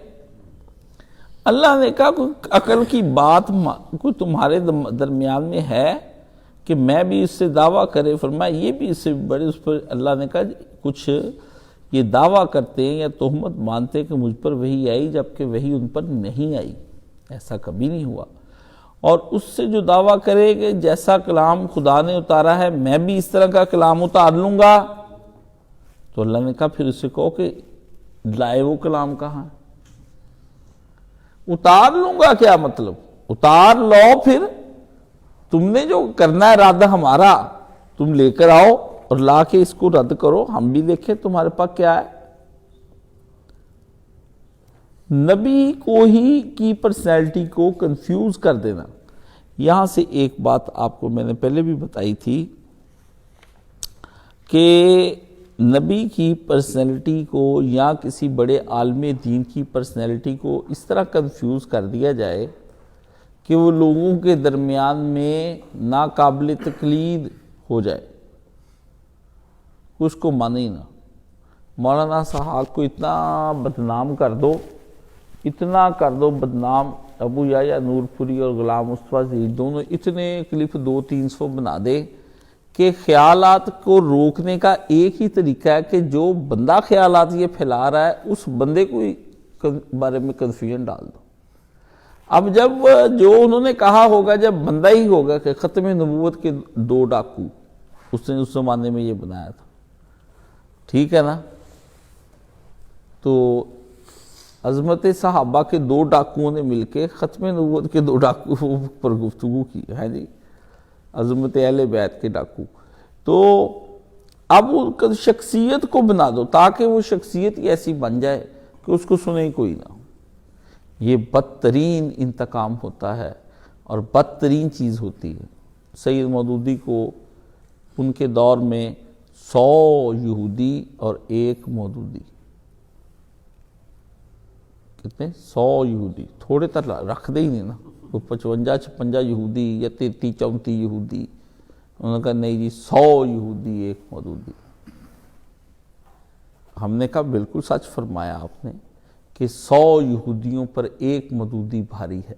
Speaker 1: اللہ نے کہا کوئی عقل کی بات کوئی تمہارے درمیان میں ہے کہ میں بھی اس سے دعویٰ کرے؟ فرمایا یہ بھی اس سے بڑے. اس پر اللہ نے کہا کچھ یہ دعویٰ کرتے ہیں یا تہمت مانتے کہ مجھ پر وحی آئی جبکہ وحی ان پر نہیں آئی. ایسا کبھی نہیں ہوا. اور اس سے جو دعویٰ کرے کہ جیسا کلام خدا نے اتارا ہے میں بھی اس طرح کا کلام اتار لوں گا، تو اللہ نے کہا پھر اس سے کہو کہ لائے وہ کلام کہاں ہے. اتار لوں گا کیا مطلب؟ اتار لو. پھر تم نے جو کرنا ہے ارادہ ہمارا تم لے کر آؤ اور لا کے اس کو رد کرو، ہم بھی دیکھیں تمہارے پاس کیا ہے. نبی کو ہی کی پرسنالٹی کو کنفیوز کر دینا. یہاں سے ایک بات آپ کو میں نے پہلے بھی بتائی تھی کہ نبی کی پرسنالٹی کو یا کسی بڑے عالم دین کی پرسنالٹی کو اس طرح کنفیوز کر دیا جائے کہ وہ لوگوں کے درمیان میں ناقابل تقلید ہو جائے، اس کو مانے ہی نہ. مولانا صاحب کو اتنا بدنام کر دو، اتنا کر دو بدنام، ابو یحییٰ نور پوری اور غلام مصطفیٰ ظہیر دونوں اتنے کلپ 200-300 بنا دے کہ خیالات کو روکنے کا ایک ہی طریقہ ہے کہ جو بندہ خیالات یہ پھیلا رہا ہے اس بندے کو بارے میں کنفیوژن ڈال دو۔ اب جب جو انہوں نے کہا ہوگا، جب بندہ ہی ہوگا کہ ختم نبوت کے 2 ڈاکو اس نے اس زمانے میں یہ بنایا تھا، ٹھیک ہے نا، تو عظمت صحابہ کے 2 ڈاکوؤں نے مل کے ختم نبوت کے 2 ڈاکو پر گفتگو کی ہے جی، عظمت اہل بیت کے ڈاکو۔ تو اب ان شخصیت کو بنا دو تاکہ وہ شخصیت ہی ایسی بن جائے کہ اس کو سنے ہی کوئی نہ ہو۔ یہ بدترین انتقام ہوتا ہے اور بدترین چیز ہوتی ہے۔ سید مودودی کو ان کے دور میں 100 یہودی اور 1 مودودی، کتنے 100 یہودی، تھوڑے تر رکھ دے ہی نہیں نا، 55-56 یہودی یا 33-34 یہودی، انہوں نے کہا نہیں جی 100 یہودی 1 مودودی۔ ہم نے کہا بالکل سچ فرمایا آپ نے کہ 100 یہودیوں پر 1 مودودی بھاری ہے،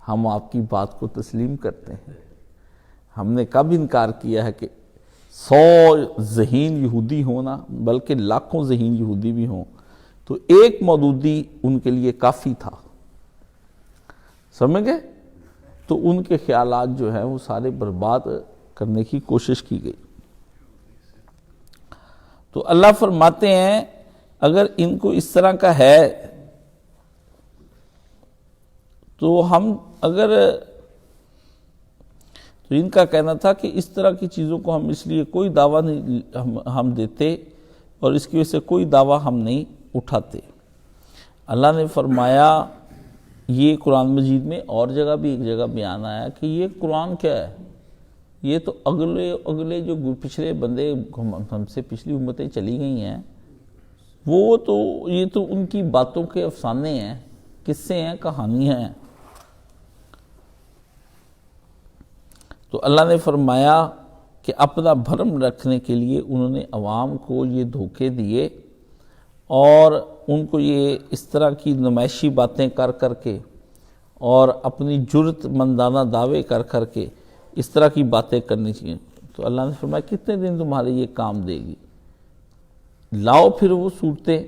Speaker 1: ہم آپ کی بات کو تسلیم کرتے ہیں۔ ہم نے کب انکار کیا ہے کہ 100 ذہین یہودی ہونا، بلکہ لاکھوں ذہین یہودی بھی ہوں تو 1 مودودی ان کے لیے کافی تھا، سمجھ گئے؟ تو ان کے خیالات جو ہیں وہ سارے برباد کرنے کی کوشش کی گئی۔ تو اللہ فرماتے ہیں اگر ان کو اس طرح کا ہے تو تو ان کا کہنا تھا کہ اس طرح کی چیزوں کو ہم اس لیے کوئی دعویٰ نہیں ہم دیتے اور اس کی وجہ سے کوئی دعویٰ ہم نہیں اٹھاتے۔ اللہ نے فرمایا، یہ قرآن مجید میں اور جگہ بھی ایک جگہ بیان آیا کہ یہ قرآن کیا ہے، یہ تو اگلے جو پچھلے بندے ہم سے پچھلی امتیں چلی گئی ہیں وہ تو یہ تو ان کی باتوں کے افسانے ہیں، قصے ہیں، کہانیاں ہیں۔ تو اللہ نے فرمایا کہ اپنا بھرم رکھنے کے لیے انہوں نے عوام کو یہ دھوکے دیے اور ان کو یہ اس طرح کی نمائشی باتیں کر کر کے اور اپنی جرت مندانہ دعوے کر کر کے اس طرح کی باتیں کرنی چاہیے۔ تو اللہ نے فرمایا کتنے دن تمہارے یہ کام دے گی، لاؤ پھر وہ صورتیں،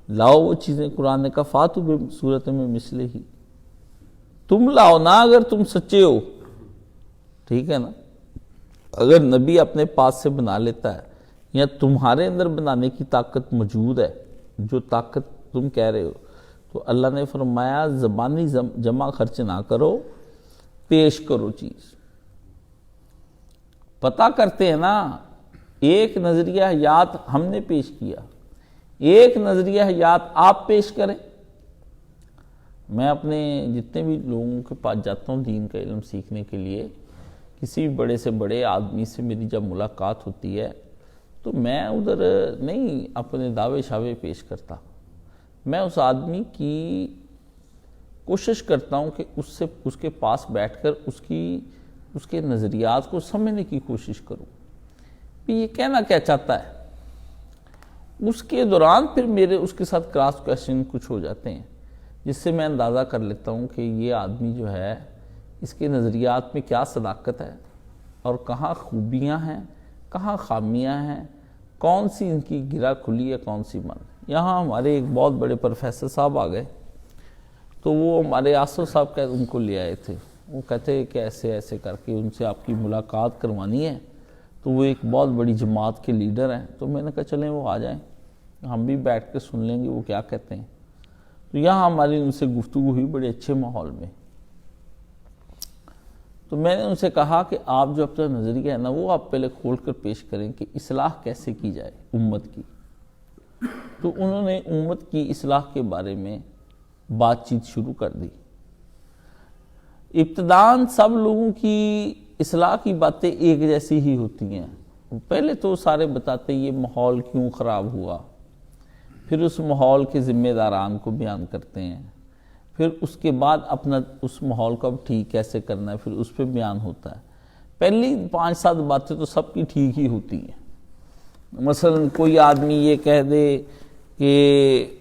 Speaker 1: لاؤ وہ چیزیں، قرآن نے کہا فاتو بے صورت میں مثلے ہی، تم لاؤ نا اگر تم سچے ہو، ٹھیک ہے نا۔ اگر نبی اپنے پاس سے بنا لیتا ہے یا تمہارے اندر بنانے کی طاقت موجود ہے، جو طاقت تم کہہ رہے ہو، تو اللہ نے فرمایا زبانی جمع خرچ نہ کرو، پیش کرو چیز۔ پتہ کرتے ہیں نا، ایک نظریہ حیات ہم نے پیش کیا، ایک نظریہ حیات آپ پیش کریں۔ میں اپنے جتنے بھی لوگوں کے پاس جاتا ہوں دین کا علم سیکھنے کے لیے، کسی بھی بڑے سے بڑے آدمی سے میری جب ملاقات ہوتی ہے تو میں ادھر نہیں اپنے دعوے شاوے پیش کرتا، میں اس آدمی کی کوشش کرتا ہوں کہ اس کے پاس بیٹھ کر اس کے نظریات کو سمجھنے کی کوشش کروں کہ یہ کہنا کیا چاہتا ہے۔ اس کے دوران پھر میرے اس کے ساتھ کراس کویسچن کچھ ہو جاتے ہیں جس سے میں اندازہ کر لیتا ہوں کہ یہ آدمی جو ہے اس کے نظریات میں کیا صداقت ہے اور کہاں خوبیاں ہیں، کہاں خامیاں ہیں، کون سی ان کی گرہ کھلی ہے، کون سی بند۔ یہاں ہمارے ایک بہت بڑے پروفیسر صاحب آ گئے تو وہ ہمارے آصف صاحب کہ ان کو لے آئے تھے، وہ کہتے کہ ایسے ایسے کر کے ان سے آپ کی ملاقات کروانی ہے، تو وہ ایک بہت بڑی جماعت کے لیڈر ہیں۔ تو میں نے کہا چلیں وہ آ جائیں، ہم بھی بیٹھ کے سن لیں گے وہ کیا کہتے ہیں۔ تو یہاں ہماری ان سے گفتگو ہوئی بڑے اچھے ماحول میں۔ تو میں نے ان سے کہا کہ آپ جو اپنا نظریہ ہے نا وہ آپ پہلے کھول کر پیش کریں کہ اصلاح کیسے کی جائے امت کی۔ تو انہوں نے امت کی اصلاح کے بارے میں بات چیت شروع کر دی۔ ابتداً سب لوگوں کی اصلاح کی باتیں ایک جیسی ہی ہوتی ہیں، پہلے تو سارے بتاتے یہ ماحول کیوں خراب ہوا، پھر اس ماحول کے ذمہ داران کو بیان کرتے ہیں، پھر اس کے بعد اپنا اس ماحول کو اب ٹھیک کیسے کرنا ہے پھر اس پہ بیان ہوتا ہے۔ پہلی 5-7 باتیں تو سب کی ٹھیک ہی ہوتی ہیں۔ مثلا کوئی آدمی یہ کہہ دے کہ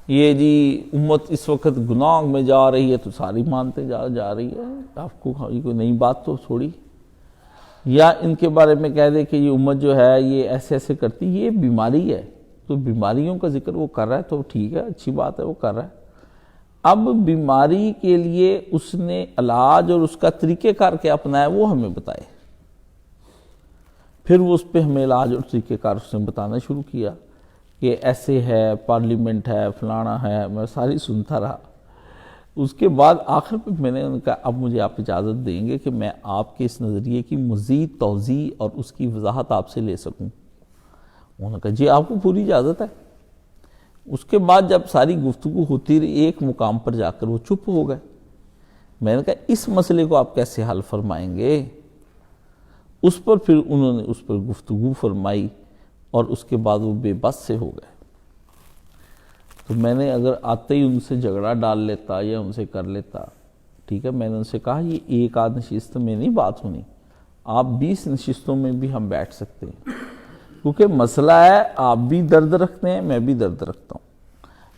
Speaker 1: یہ جی امت اس وقت گناہ میں جا رہی ہے تو ساری مانتے جا رہی ہے، آپ کو کوئی نئی بات تو تھوڑی۔ یا ان کے بارے میں کہہ دے کہ یہ امت جو ہے یہ ایسے ایسے کرتی، یہ بیماری ہے، تو بیماریوں کا ذکر وہ کر رہا ہے تو ٹھیک ہے، اچھی بات ہے وہ کر رہا ہے۔ اب بیماری کے لیے اس نے علاج اور اس کا طریقہ کار کیا اپنایا وہ ہمیں بتائے، پھر وہ اس پہ ہمیں علاج اور طریقہ کار اس نے بتانا شروع کیا کہ ایسے ہے، پارلیمنٹ ہے، فلانا ہے، میں ساری سنتا رہا۔ اس کے بعد آخر پہ میں نے ان کا اب مجھے آپ اجازت دیں گے کہ میں آپ کے اس نظریے کی مزید توضیح اور اس کی وضاحت آپ سے لے سکوں؟ انہوں نے کہا جی آپ کو پوری اجازت ہے۔ اس کے بعد جب ساری گفتگو ہوتی رہی، ایک مقام پر جا کر وہ چپ ہو گئے۔ میں نے کہا اس مسئلے کو آپ کیسے حل فرمائیں گے؟ اس پر پھر انہوں نے اس پر گفتگو فرمائی اور اس کے بعد وہ بے بس سے ہو گئے۔ تو میں نے اگر آتے ہی ان سے جھگڑا ڈال لیتا یا ان سے کر لیتا، ٹھیک ہے، میں نے ان سے کہا یہ ایک آدھ نشست میں نہیں بات ہونی، آپ 20 نشستوں میں بھی ہم بیٹھ سکتے ہیں، کیونکہ مسئلہ ہے آپ بھی درد رکھتے ہیں، میں بھی درد رکھتا ہوں،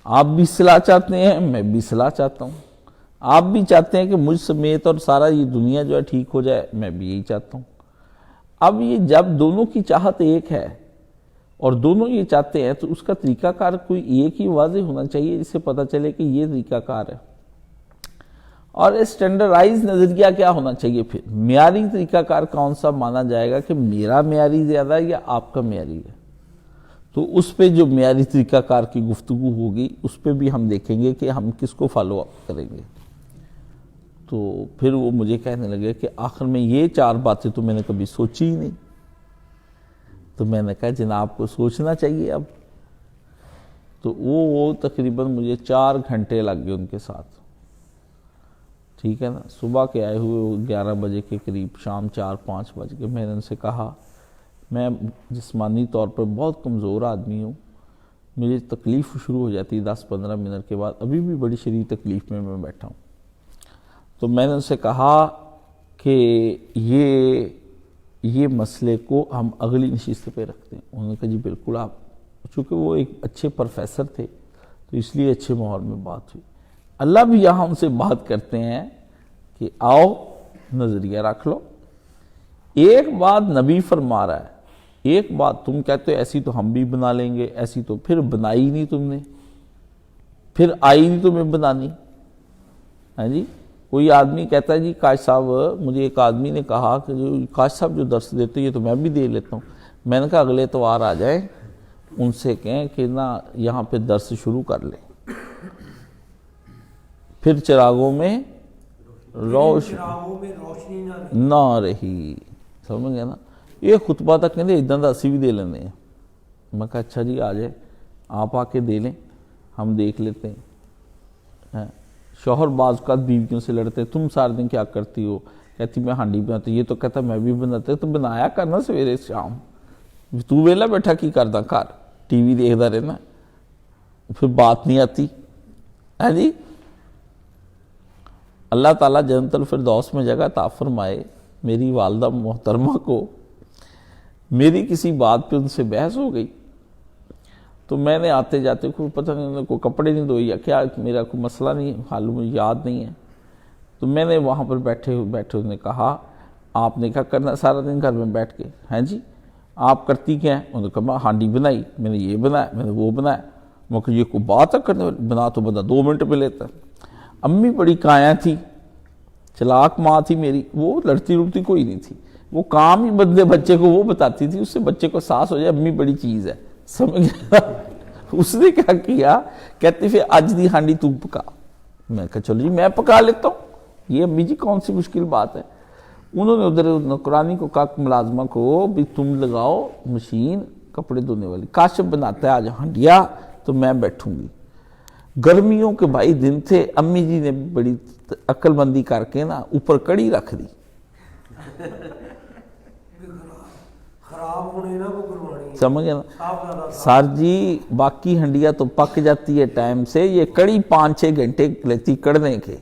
Speaker 1: آپ بھی اصلاح چاہتے ہیں، میں بھی اصلاح چاہتا ہوں، آپ بھی چاہتے ہیں کہ مجھ سمیت اور سارا یہ دنیا جو ہے ٹھیک ہو جائے، میں بھی یہی چاہتا ہوں۔ اب یہ جب دونوں کی چاہت ایک ہے اور دونوں یہ چاہتے ہیں تو اس کا طریقہ کار کوئی ایک ہی واضح ہونا چاہیے جس سے پتہ چلے کہ یہ طریقہ کار ہے، اور اسٹینڈرڈائز نظریہ کیا ہونا چاہیے، پھر معیاری طریقہ کار کون سا مانا جائے گا کہ میرا معیاری زیادہ ہے یا آپ کا معیاری ہے، تو اس پہ جو معیاری طریقہ کار کی گفتگو ہوگی اس پہ بھی ہم دیکھیں گے کہ ہم کس کو فالو اپ کریں گے۔ تو پھر وہ مجھے کہنے لگے کہ آخر میں یہ 4 باتیں تو میں نے کبھی سوچی ہی نہیں۔ تو میں نے کہا جناب کو سوچنا چاہیے اب۔ تو وہ تقریباً مجھے 4 گھنٹے لگ گئے ان کے ساتھ، ٹھیک ہے نا، صبح کے آئے ہوئے 11 بجے کے قریب، شام 4-5 بج کے میں نے ان سے کہا میں جسمانی طور پر بہت کمزور آدمی ہوں، مجھے تکلیف شروع ہو جاتی 10-15 منٹ کے بعد، ابھی بھی بڑی شدید تکلیف میں بیٹھا ہوں۔ تو میں نے ان سے کہا کہ یہ مسئلے کو ہم اگلی نشست پہ رکھتے ہیں۔ انہوں نے کہا جی بالکل، آپ چونکہ وہ ایک اچھے پروفیسر تھے تو اس لیے اچھے ماحول میں بات ہوئی۔ اللہ بھی یہاں ان سے بات کرتے ہیں کہ آؤ نظریہ رکھ لو، ایک بات نبی فرما رہا ہے، ایک بات تم کہتے ہو ایسی تو ہم بھی بنا لیں گے، ایسی تو پھر بنائی نہیں تم نے، پھر آئی نہیں تمہیں بنانی، ہاں جی۔ کوئی آدمی کہتا ہے جی کاش صاحب، مجھے ایک آدمی نے کہا کہ جو کاش صاحب جو درس دیتے یہ تو میں بھی دے لیتا ہوں۔ میں نے کہا اگلے اتوار آ جائیں، ان سے کہیں کہ نا یہاں پہ درس شروع کر لیں، پھر چراغوں میں روشنی نہ رہی، سمجھ گئے نا۔ یہ خطبہ تک کہتے ادھر دا اسی بھی دے لینے ہیں۔ میں کہا اچھا جی آ جائے، آپ آ کے دے لیں، ہم دیکھ لیتے ہیں۔ شوہر بعض اوقات بیویوں سے لڑتے تم سارے دن کیا کرتی ہو، کہتی میں ہانڈی بناتی، یہ تو کہتا میں بھی بناتے، تو بنایا کرنا سویرے شام، تو ویلا بیٹھا کی کردا گھر ٹی وی دیکھتا رہنا، پھر بات نہیں آتی ہے جی۔ اللہ تعالیٰ جنت الفردوس میں جگہ عطا فرمائے میری والدہ محترمہ کو، میری کسی بات پہ ان سے بحث ہو گئی، تو میں نے آتے جاتے کوئی پتہ نہیں، کوئی کپڑے نہیں دھوئے یا کیا، میرا کوئی مسئلہ نہیں، حال مجھے یاد نہیں ہے، تو میں نے وہاں پر بیٹھے انہوں نے کہا آپ نے کیا کرنا سارا دن گھر میں بیٹھ کے، ہیں جی آپ کرتی کیا ہیں؟ انہوں نے کہا میں ہانڈی بنائی، میں نے یہ بنایا، میں نے وہ بنایا۔ میں کہا یہ کوئی بات ہے کرنے والی، بنا تو بندہ 2 منٹ میں لیتا ہے۔ امی بڑی کایا تھی، چلاک ماں تھی میری، وہ لڑتی رڑتی کوئی نہیں تھی، وہ کام ہی بدلے بچے کو وہ بتاتی تھی، اس سے بچے کو احساس ہو جائے امی بڑی چیز ہے، سمجھ گیا۔ اس نے کیا کیا، کہتی پھر آج دی ہانڈی تو پکا۔ میں کہا چلو جی میں پکا لیتا ہوں، یہ امی جی کون سی مشکل بات ہے۔ انہوں نے ادھر نوکرانی کو کہا ملازمہ کو بھی تم لگاؤ مشین کپڑے دھونے والی، کاشف بناتا ہے آج ہانڈیا تو میں بیٹھوں گی۔ گرمیوں کے بھائی دن تھے، امی جی نے بڑی عقل مندی کر کے نا اوپر کڑی رکھ دی، سمجھ گیا نا سر جی، باقی ہنڈیا تو پک جاتی ہے ٹائم سے، یہ کڑی 5-6 گھنٹے لیتی کڑنے کے،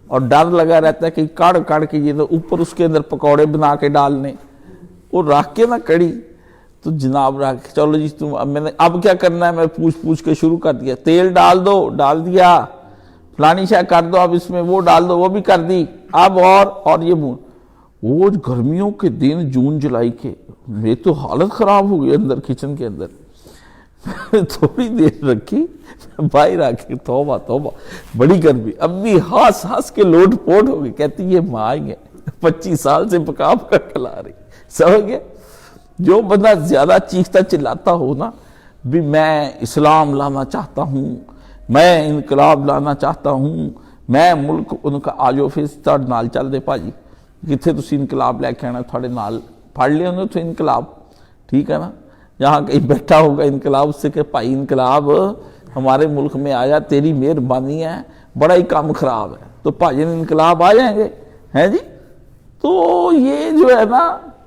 Speaker 1: اور ڈر لگا رہتا ہے کہ کڑ کے یہ تو اوپر اس کے اندر پکوڑے بنا کے ڈالنے، وہ رکھ کے نا کڑی، تو جناب رکھ کے چلو جی تم، میں نے اب کیا کرنا ہے، میں پوچھ کے شروع کر دیا، تیل ڈال دو، ڈال دیا، فلانی شاہ کر دو، اب اس میں وہ ڈال دو، وہ بھی کر دی، اب اور یہ وہ گرمیوں کے دن جون جولائی کے، میری تو حالت خراب ہو گئی اندر کچن کے اندر تھوڑی دیر رکھی، باہر آ کے توبہ توبہ بڑی گرمی، اب بھی ہنس کے لوٹ پوٹ ہو گئی، کہتی یہ ماں آئی ہے 25 سال سے پکا پکا کھلا رہی، سمجھ گئے؟ جو بندہ زیادہ چیختا چلاتا ہو نا بھی میں اسلام لانا چاہتا ہوں، میں انقلاب لانا چاہتا ہوں، میں ملک ان کا آجو پھر نال چل دے پاجی کتنے تسی انقلاب لے کے آنا، تھوڑے نال پڑھ لیا انہوں تو انقلاب، ٹھیک ہے نا؟ جہاں کہیں بیٹھا ہوگا انقلاب سے کہ بھائی انقلاب ہمارے ملک میں آیا، تیری مہربانی ہے، بڑا ہی کام خراب ہے، تو بھائی انقلاب آ جائیں گے، ہیں جی؟ تو یہ جو ہے نا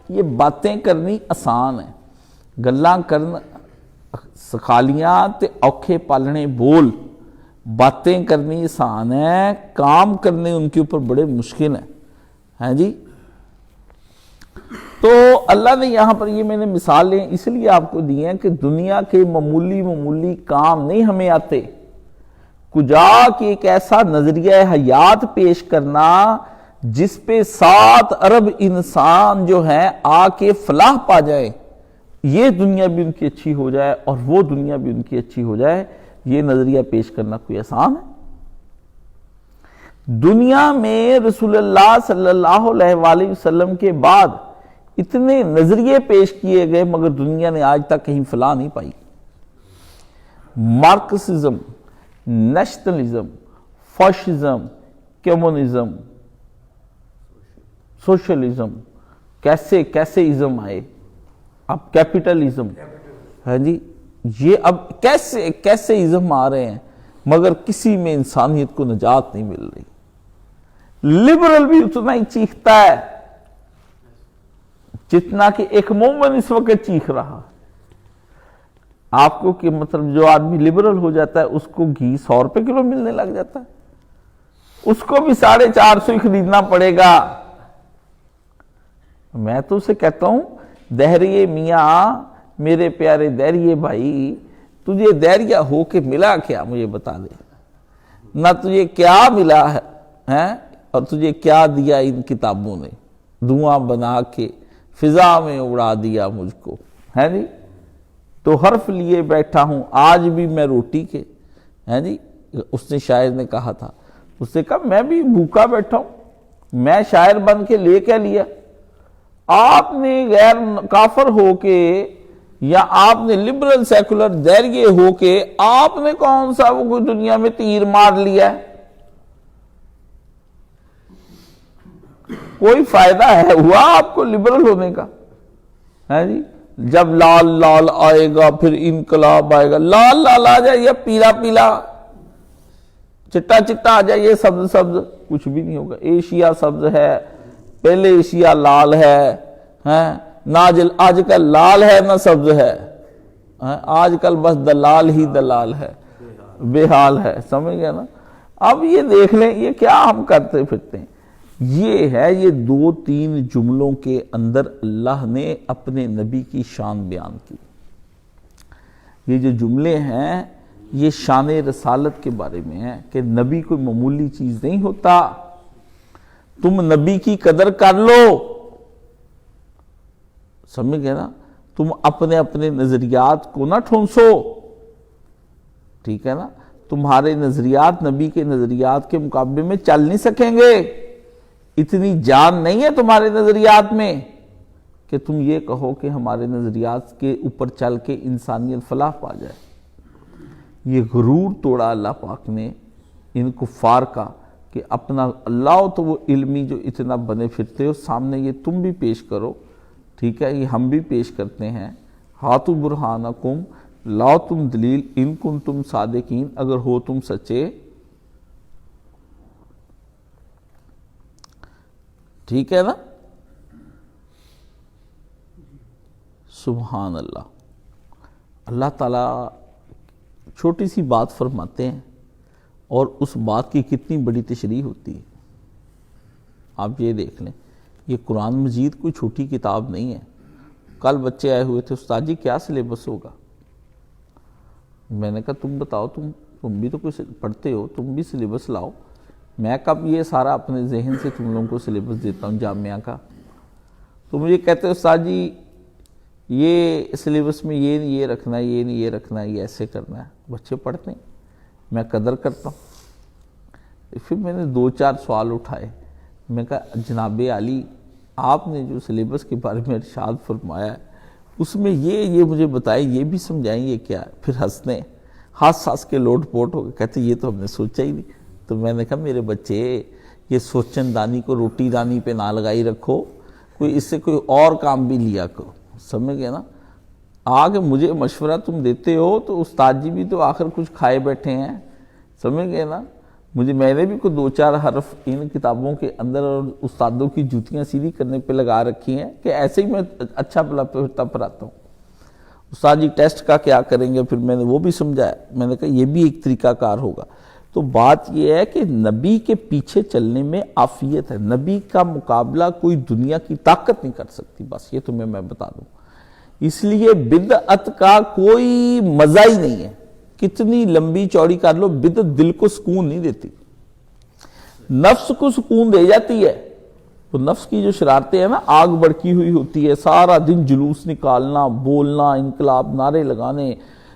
Speaker 1: یہ باتیں کرنی آسان ہے، گلاں کرنا سکھالیاں تے اوکھے پالنے بول، باتیں کرنی آسان ہے، کام کرنے ان کے اوپر بڑے مشکل ہیں جی؟ تو اللہ نے یہاں پر یہ میں نے مثالیں اس لیے آپ کو دی ہیں کہ دنیا کے معمولی کام نہیں ہمیں آتے، کجا کہ ایک ایسا نظریہ حیات پیش کرنا جس پہ 7 ارب انسان جو ہیں آ کے فلاح پا جائیں، یہ دنیا بھی ان کی اچھی ہو جائے اور وہ دنیا بھی ان کی اچھی ہو جائے، یہ نظریہ پیش کرنا کوئی آسان ہے؟ دنیا میں رسول اللہ صلی اللہ علیہ وآلہ وسلم کے بعد اتنے نظریے پیش کیے گئے مگر دنیا نے آج تک کہیں فلاح نہیں پائی۔ Marxism, nationalism, fascism, communism, socialism, کیسے ازم آئے، اب کیپٹلزم ہے جی، یہ اب کیسے ازم آ رہے ہیں مگر کسی میں انسانیت کو نجات نہیں مل رہی۔ لبرل بھی اتنا ہی چیختا ہے جتنا کہ ایک مومن اس وقت چیخ رہا۔ آپ کو کہ مطلب جو آدمی لبرل ہو جاتا ہے اس کو گھی 100 روپے کلو ملنے لگ جاتا ہے، اس کو بھی 450 ہی خریدنا پڑے گا۔ میں تو اسے کہتا ہوں دہریے میاں، میرے پیارے دہریے بھائی، تجھے دہریہ ہو کے ملا کیا مجھے بتا دے، نہ تجھے کیا ملا ہے اور تجھے کیا دیا ان کتابوں نے، دھواں بنا کے فضا میں اڑا دیا مجھ کو، ہے جی؟ تو حرف لیے بیٹھا ہوں آج بھی میں روٹی کے، ہے جی؟ اس نے شاعر نے کہا تھا، اس نے کہا میں بھی بھوکا بیٹھا ہوں، میں شاعر بن کے لے کیا لیا؟ آپ نے غیر کافر ہو کے یا آپ نے لبرل سیکولر دہریے ہو کے آپ نے کون سا وہ کوئی دنیا میں تیر مار لیا ہے؟ کوئی فائدہ ہے ہوا آپ کو لبرل ہونے کا؟ ہے جی؟ جب لال آئے گا پھر انقلاب آئے گا، لال آ جائے یا پیلا چٹا آ جائے، یہ سبز کچھ بھی نہیں ہوگا۔ ایشیا سبز ہے، پہلے ایشیا لال ہے، ناجل آج کل لال ہے نہ سبز ہے، آج کل بس دلال ہی دلال ہے، بے حال ہے، سمجھ گیا نا؟ اب یہ دیکھ لیں یہ کیا ہم کرتے پھرتے ہیں، یہ ہے یہ 2-3 جملوں کے اندر اللہ نے اپنے نبی کی شان بیان کی۔ یہ جو جملے ہیں یہ شان رسالت کے بارے میں ہیں کہ نبی کوئی معمولی چیز نہیں ہوتا، تم نبی کی قدر کر لو، سمجھ گئے نا؟ تم اپنے نظریات کو نہ ٹھونسو، ٹھیک ہے نا؟ تمہارے نظریات نبی کے نظریات کے مقابلے میں چل نہیں سکیں گے، اتنی جان نہیں ہے تمہارے نظریات میں کہ تم یہ کہو کہ ہمارے نظریات کے اوپر چل کے انسانیت فلاح پا جائے۔ یہ غرور توڑا اللہ پاک نے ان کفار کا کہ اپنا اللہ تو وہ علمی جو اتنا بنے پھرتے ہو سامنے یہ تم بھی پیش کرو، ٹھیک ہے؟ یہ ہم بھی پیش کرتے ہیں، ہاتھو برہانکم، لاؤ تم دلیل ان کنتم صادقین، اگر ہو تم سچے، ٹھیک ہے نا؟ سبحان اللہ۔ اللہ تعالیٰ چھوٹی سی بات فرماتے ہیں اور اس بات کی کتنی بڑی تشریح ہوتی ہے۔ آپ یہ دیکھ لیں، یہ قرآن مجید کوئی چھوٹی کتاب نہیں ہے۔ کل بچے آئے ہوئے تھے، استاد جی کیا سلیبس ہوگا؟ میں نے کہا تم بتاؤ، تم بھی تو کچھ پڑھتے ہو، تم بھی سلیبس لاؤ۔ میں کب یہ سارا اپنے ذہن سے تم لوگوں کو سلیبس دیتا ہوں جامعہ کا؟ تو مجھے کہتے ہیں استاد جی یہ سلیبس میں یہ نہیں یہ رکھنا ہے، یہ نہیں یہ رکھنا ہے، یہ ایسے کرنا ہے۔ بچے پڑھتے ہیں، میں قدر کرتا ہوں۔ پھر میں نے 2-4 سوال اٹھائے، میں کہا جناب عالی آپ نے جو سلیبس کے بارے میں ارشاد فرمایا ہے اس میں یہ مجھے بتائیں، یہ بھی سمجھائیں یہ کیا ہے؟ پھر ہنسنے ہنس کے لوٹ پوٹ ہو گئے، کہتے یہ تو ہم نے سوچا ہی نہیں۔ تو میں نے کہا میرے بچے یہ سوچن دانی کو روٹی دانی پہ نہ لگائی رکھو، کوئی اس سے کوئی اور کام بھی لیا کرو، سمجھ گئے نا؟ آگے مجھے مشورہ تم دیتے ہو تو استاد جی بھی تو آخر کچھ کھائے بیٹھے ہیں، سمجھ گئے نا؟ میں نے بھی کوئی 2-4 حرف ان کتابوں کے اندر اور استادوں کی جوتیاں سیدھی کرنے پہ لگا رکھی ہیں کہ ایسے ہی میں اچھا بلا پھرتا پھراتا ہوں۔ استاد جی ٹیسٹ کا کیا کریں گے؟ پھر میں نے وہ بھی سمجھایا، میں نے کہا یہ بھی ایک طریقہ کار ہوگا۔ تو بات یہ ہے کہ نبی کے پیچھے چلنے میں عافیت ہے، نبی کا مقابلہ کوئی دنیا کی طاقت نہیں کر سکتی، بس یہ تمہیں میں بتا دوں۔ اس لیے بدعت کا کوئی مزہ ہی نہیں ہے، کتنی لمبی چوڑی کر لو، بدعت دل کو سکون نہیں دیتی، نفس کو سکون دے جاتی ہے۔ تو نفس کی جو شرارتیں ہیں نا، آگ بڑکی ہوئی ہوتی ہے، سارا دن جلوس نکالنا، بولنا، انقلاب نعرے لگانے،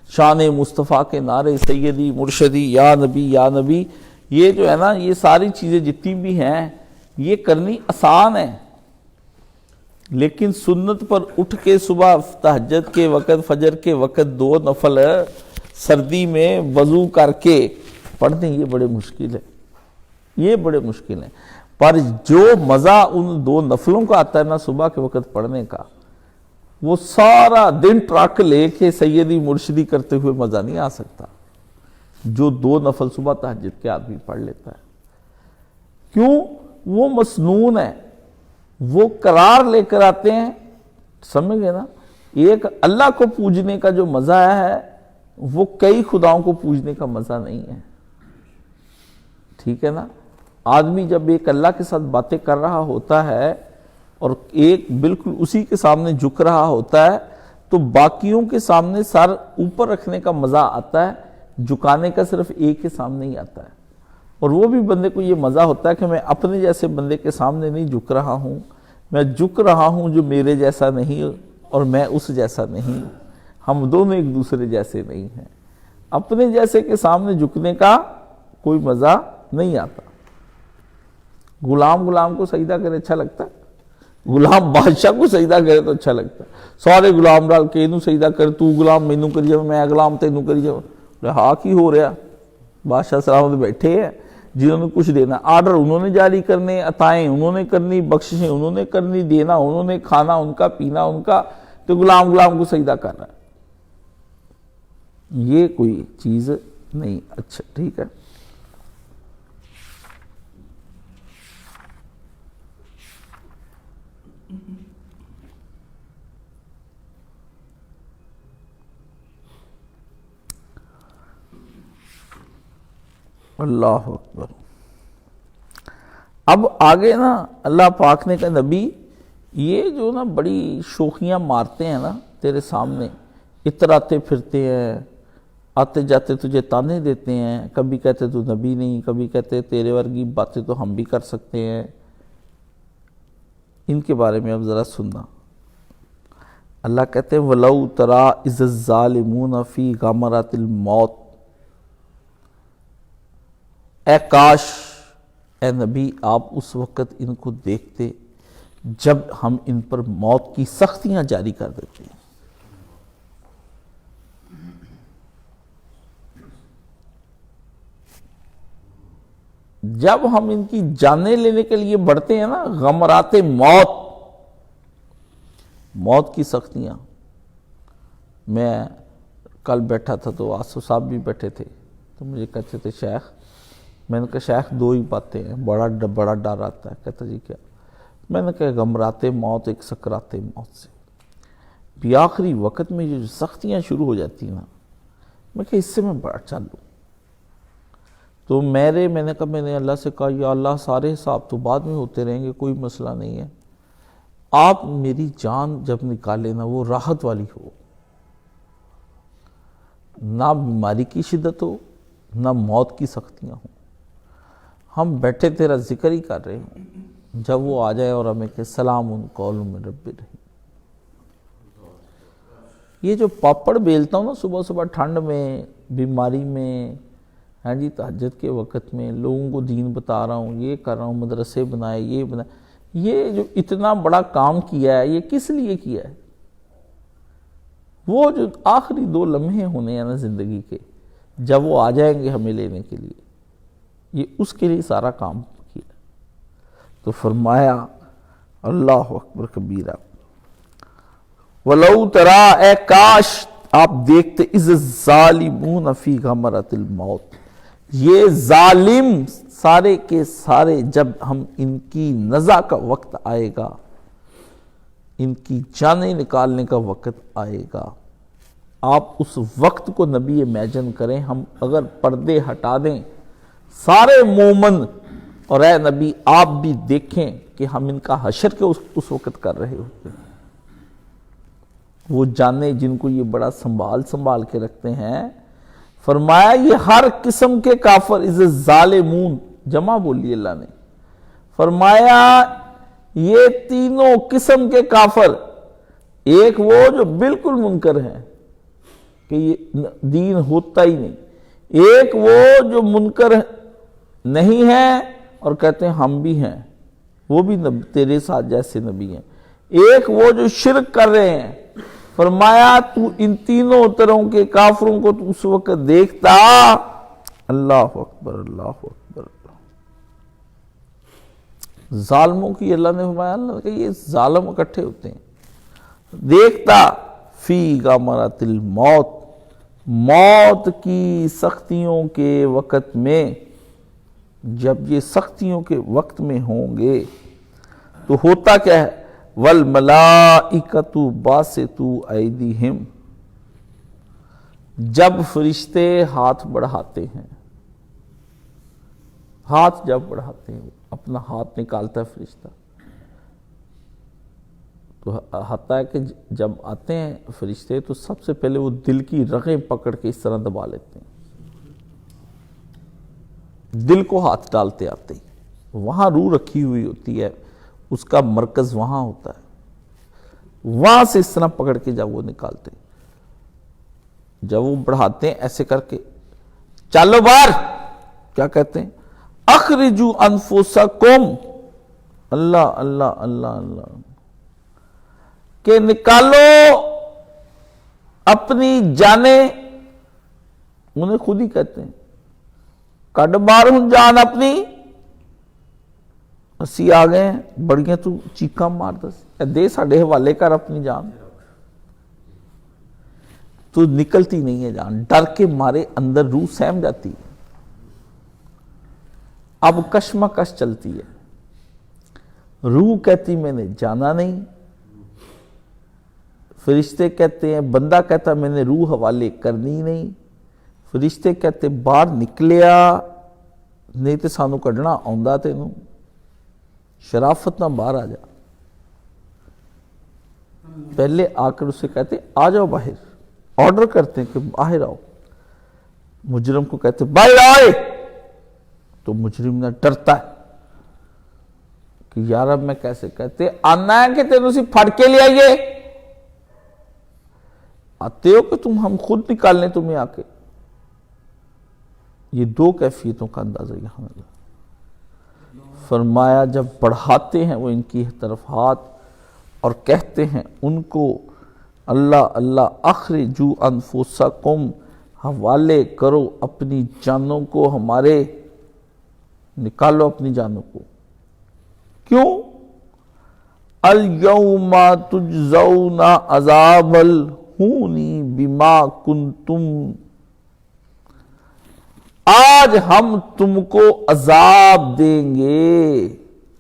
Speaker 1: شان مصطفیٰ کے نعرے، سیدی مرشدی یا نبی یا نبی، یہ جو ہے نا یہ ساری چیزیں جتنی بھی ہیں یہ کرنی آسان ہے، لیکن سنت پر اٹھ کے صبح تہجد کے وقت، فجر کے وقت 2 نفل سردی میں وضو کر کے پڑھنے یہ بڑے مشکل ہے، یہ بڑے مشکل ہیں۔ پر جو مزہ ان 2 نفلوں کا آتا ہے نا صبح کے وقت پڑھنے کا، وہ سارا دن ٹرک لے کے سیدی مرشدی کرتے ہوئے مزہ نہیں آ سکتا جو 2 نفل صبح تہجد کے آدمی پڑھ لیتا ہے۔ کیوں؟ وہ مسنون ہے، وہ قرار لے کر آتے ہیں، سمجھ گئے نا؟ ایک اللہ کو پوجنے کا جو مزہ ہے وہ کئی خداؤں کو پوجنے کا مزہ نہیں ہے، ٹھیک ہے نا؟ آدمی جب ایک اللہ کے ساتھ باتیں کر رہا ہوتا ہے اور ایک بالکل اسی کے سامنے جھک رہا ہوتا ہے تو باقیوں کے سامنے سر اوپر رکھنے کا مزہ آتا ہے، جھکانے کا صرف ایک کے سامنے ہی آتا ہے۔ اور وہ بھی بندے کو یہ مزہ ہوتا ہے کہ میں اپنے جیسے بندے کے سامنے نہیں جھک رہا ہوں، میں جھک رہا ہوں جو میرے جیسا نہیں اور میں اس جیسا نہیں، ہم دونوں ایک دوسرے جیسے نہیں ہیں۔ اپنے جیسے کے سامنے جھکنے کا کوئی مزہ نہیں آتا۔ غلام کو سجدہ کرے اچھا لگتا ہے؟ غلام بادشاہ کو سجدہ کرے تو اچھا لگتا ہے، سارے غلام ڈال کے انہوں سجدہ کر، تو غلام مینوں کری جاؤ، میں غلام تینوں کری جاؤ، ہاں کی ہو رہا؟ بادشاہ سلامت بیٹھے ہیں جنہوں نے کچھ دینا، آرڈر انہوں نے جاری کرنے، عطائیں انہوں نے کرنی، بخششیں انہوں نے کرنی، دینا انہوں نے، کھانا ان کا، پینا ان کا، تو غلام کو سجدہ کر رہا ہے۔ یہ کوئی چیز نہیں۔ اچھا ٹھیک ہے، اللہ اکبر۔ اب آگے نا اللہ پاک نے کہا نبی یہ جو نا بڑی شوخیاں مارتے ہیں نا تیرے سامنے، اتراتے پھرتے ہیں، آتے جاتے تجھے تانے دیتے ہیں، کبھی کہتے تو نبی نہیں، کبھی کہتے تیرے ورگی باتیں تو ہم بھی کر سکتے ہیں، ان کے بارے میں اب ذرا سننا۔ اللہ کہتے ہیں وَلَوْ تَرَىٰ إِذِ الظَّالِمُونَ فِي غَمَرَاتِ الْمَوْتِ، اے کاش اے نبی آپ اس وقت ان کو دیکھتے جب ہم ان پر موت کی سختیاں جاری کر دیتے ہیں۔ جب ہم ان کی جانیں لینے کے لیے بڑھتے ہیں نا، غمرات موت، موت کی سختیاں۔ میں کل بیٹھا تھا تو آصف صاحب بھی بیٹھے تھے تو مجھے کہتے تھے شیخ، میں نے کہا شیخ 2 ہی باتیں ہیں، بڑا ڈر آتا ہے۔ کہتا جی کیا؟ میں نے کہا غمرات موت، ایک سکرات موت سے بھی آخری وقت میں جو سختیاں شروع ہو جاتی ہیں نا، میں کہا اس سے میں بڑا چل لوں۔ تو میں نے کہا، میں نے اللہ سے کہا یا اللہ سارے حساب تو بعد میں ہوتے رہیں گے، کوئی مسئلہ نہیں ہے، آپ میری جان جب نکالے نا وہ راحت والی ہو، نہ بیماری کی شدت ہو نہ موت کی سختیاں ہوں، ہم بیٹھے تیرا ذکر ہی کر رہے ہوں، جب وہ آ جائے اور ہمیں کہ سلام قول من رب رحیم. یہ جو پاپڑ بیلتا ہوں نا صبح صبح ٹھنڈ میں، بیماری میں، ہاں جی، تہجد کے وقت میں لوگوں کو دین بتا رہا ہوں، یہ کر رہا ہوں، مدرسے بنائے، یہ بنائے، یہ جو اتنا بڑا کام کیا ہے یہ کس لیے کیا ہے؟ وہ جو آخری 2 لمحے ہونے ہیں نا زندگی کے، جب وہ آ جائیں گے ہمیں لینے کے لیے، یہ اس کے لیے سارا کام کیا. تو فرمایا اللہ اکبر کبیرہ، وَلَوْ تَرَا، اے کاش آپ دیکھتے، اِذ الظَّالِمُونَ فِي غَمَرَةِ الْمَوْتِ، یہ ظالم سارے کے سارے جب ہم ان کی نزع کا وقت آئے گا، ان کی جانیں نکالنے کا وقت آئے گا، آپ اس وقت کو نبی امیجن کریں. ہم اگر پردے ہٹا دیں سارے مومن، اور اے نبی آپ بھی دیکھیں کہ ہم ان کا حشر کے اس وقت کر رہے ہوتے ہیں. وہ جانے جن کو یہ بڑا سنبھال کے رکھتے ہیں، فرمایا یہ ہر قسم کے کافر، از ظالمون جمع بولی اللہ نے، فرمایا یہ تینوں قسم کے کافر، ایک وہ جو بالکل منکر ہیں کہ یہ دین ہوتا ہی نہیں، ایک وہ جو منکر نہیں ہے اور کہتے ہیں ہم بھی ہیں، وہ بھی تیرے ساتھ جیسے نبی ہیں، ایک وہ جو شرک کر رہے ہیں. فرمایا تو ان تینوں طرح کے کافروں کو تو اس وقت دیکھتا. اللہ اکبر، اللہ اکبر. ظالموں کی اللہ نے فرمایا، اللہ کہ یہ ظالم اکٹھے ہوتے ہیں، دیکھتا فی غمرۃ الموت، موت کی سختیوں کے وقت میں، جب یہ سختیوں کے وقت میں ہوں گے تو ہوتا کیا ہے، والملائکۃ باسطوا ایدیہم، جب فرشتے ہاتھ بڑھاتے ہیں، ہاتھ جب بڑھاتے ہیں، اپنا ہاتھ نکالتا ہے فرشتہ، تو ہوتا ہے کہ جب آتے ہیں فرشتے تو سب سے پہلے وہ دل کی رگیں پکڑ کے اس طرح دبا لیتے ہیں، دل کو ہاتھ ڈالتے آتے ہی، وہاں روح رکھی ہوئی ہوتی ہے، اس کا مرکز وہاں ہوتا ہے، وہاں سے اس طرح پکڑ کے جب وہ نکالتے ہیں، جب وہ بڑھاتے ہیں ایسے کر کے، چالو باہر، کیا کہتے ہیں، اخرجوا انفسکم، اللہ اللہ اللہ اللہ، کہ نکالو اپنی جانیں، انہیں خود ہی کہتے ہیں کڈ بار ہوں جان اپنی. اسی آ گئے ہیں بڑیاں تو چیکاں مار دے ساڈے حوالے کر اپنی جان، تو نکلتی نہیں ہے جان، ڈر کے مارے اندر روح سہم جاتی ہے، اب کشمکش چلتی ہے، روح کہتی میں نے جانا نہیں، فرشتے کہتے ہیں، بندہ کہتا میں نے روح حوالے کرنی نہیں، فرشتے کہتے باہر نکلیا نہیں تے سانو کڈنا آوندا تینوں، شرافت نہ باہر آ جا. پہلے آ کر اسے کہتے آ جاؤ باہر، آرڈر کرتے ہیں کہ باہر آؤ، مجرم کو کہتے باہر آئے، تو مجرم نہ ڈرتا ہے کہ یار اب میں کیسے، کہتے آنا ہے کہ تینوں سے پھڑ کے لے آئیے، آتے ہو کہ تم ہم خود نکال لیں تمہیں آ کے. یہ 2 کیفیتوں کا اندازہ یہاں لگا. فرمایا جب بڑھاتے ہیں وہ ان کی طرف ہاتھ اور کہتے ہیں ان کو، اللہ اللہ اخرجوا انفسکم، حوالے کرو اپنی جانوں کو ہمارے، نکالو اپنی جانوں کو. کیوں؟ الیوم تجزون عذاب الہون بما کنتم، آج ہم تم کو عذاب دیں گے،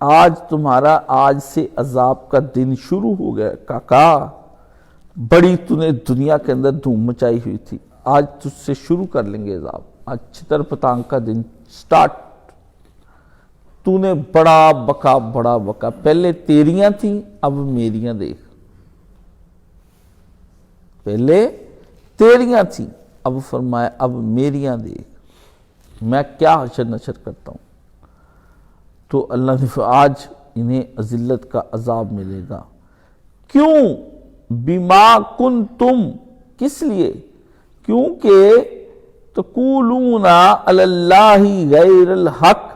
Speaker 1: آج تمہارا، آج سے عذاب کا دن شروع ہو گیا. کاکا بڑی تو نے دنیا کے اندر دھوم مچائی ہوئی تھی، آج تجھ سے شروع کر لیں گے عذاب، آج چھتر پتانگ کا دن سٹارٹ. تو نے بڑا بکا، پہلے تیریاں تھیں اب میریاں دیکھ، پہلے تیریاں تھیں اب فرمایا اب میریاں دیکھ، میں کیا حشر نشر کرتا ہوں. تو اللہ نے آج انہیں ذلت کا عذاب ملے گا۔ کیوں؟ بما کنتم، کس لیے؟ کیونکہ تقولون علی اللہ غیر الحق،